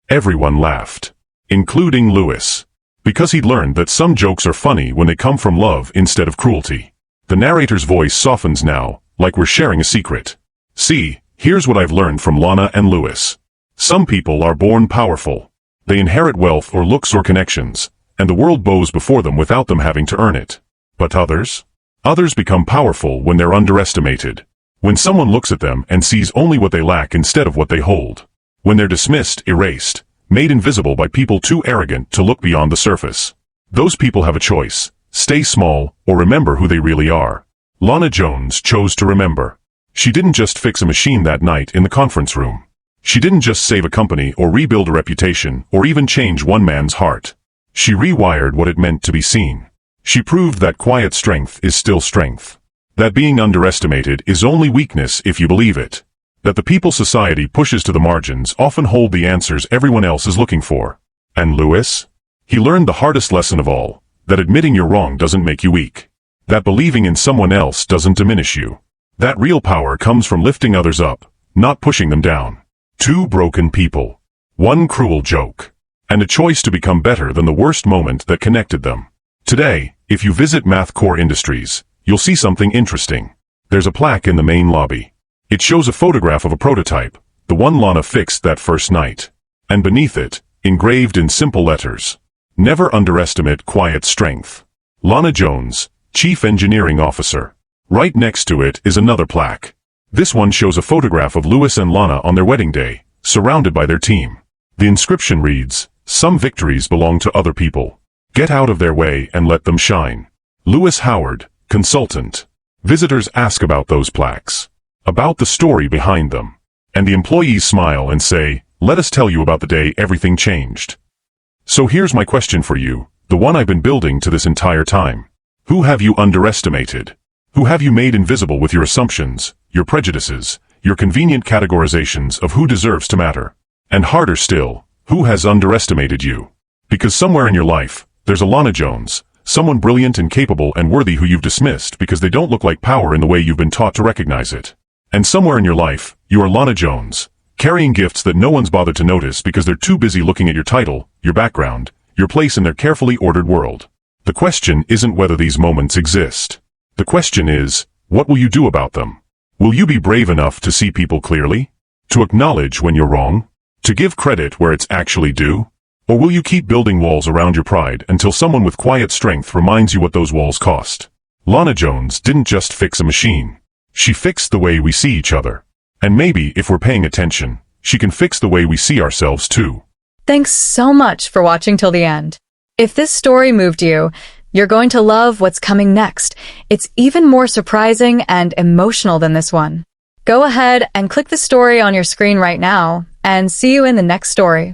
Everyone laughed. Including Louis. Because he'd learned that some jokes are funny when they come from love instead of cruelty. The narrator's voice softens now, like we're sharing a secret. See, here's what I've learned from Lana and Louis. Some people are born powerful. They inherit wealth or looks or connections, and the world bows before them without them having to earn it. But others? Others become powerful when they're underestimated. When someone looks at them and sees only what they lack instead of what they hold. When they're dismissed, erased, made invisible by people too arrogant to look beyond the surface. Those people have a choice. Stay small, or remember who they really are. Lana Jones chose to remember. She didn't just fix a machine that night in the conference room. She didn't just save a company or rebuild a reputation or even change one man's heart. She rewired what it meant to be seen. She proved that quiet strength is still strength. That being underestimated is only weakness if you believe it. That the people society pushes to the margins often hold the answers everyone else is looking for. And Lewis? He learned the hardest lesson of all, that admitting you're wrong doesn't make you weak. That believing in someone else doesn't diminish you. That real power comes from lifting others up, not pushing them down. Two broken people. One cruel joke. And a choice to become better than the worst moment that connected them. Today, if you visit Math Core Industries, you'll see something interesting. There's a plaque in the main lobby. It shows a photograph of a prototype, the one Lana fixed that first night. And beneath it, engraved in simple letters, never underestimate quiet strength. Lana Jones, Chief Engineering Officer. Right next to it is another plaque. This one shows a photograph of Lewis and Lana on their wedding day, surrounded by their team. The inscription reads, "Some victories belong to other people. Get out of their way and let them shine." Lewis Howard, Consultant. Visitors ask about those plaques, about the story behind them. And the employees smile and say, "Let us tell you about the day everything changed." So here's my question for you, the one I've been building to this entire time. Who have you underestimated? Who have you made invisible with your assumptions, your prejudices, your convenient categorizations of who deserves to matter? And harder still, who has underestimated you? Because somewhere in your life, there's a Lana Jones, someone brilliant and capable and worthy who you've dismissed because they don't look like power in the way you've been taught to recognize it. And somewhere in your life, you are Lana Jones, carrying gifts that no one's bothered to notice because they're too busy looking at your title, your background, your place in their carefully ordered world. The question isn't whether these moments exist. The question is, what will you do about them? Will you be brave enough to see people clearly? To acknowledge when you're wrong? To give credit where it's actually due? Or will you keep building walls around your pride until someone with quiet strength reminds you what those walls cost? Lana Jones didn't just fix a machine. She fixed the way we see each other. And maybe, if we're paying attention, she can fix the way we see ourselves too. Thanks so much for watching till the end. If this story moved you, you're going to love what's coming next. It's even more surprising and emotional than this one. Go ahead and click the story on your screen right now, and see you in the next story.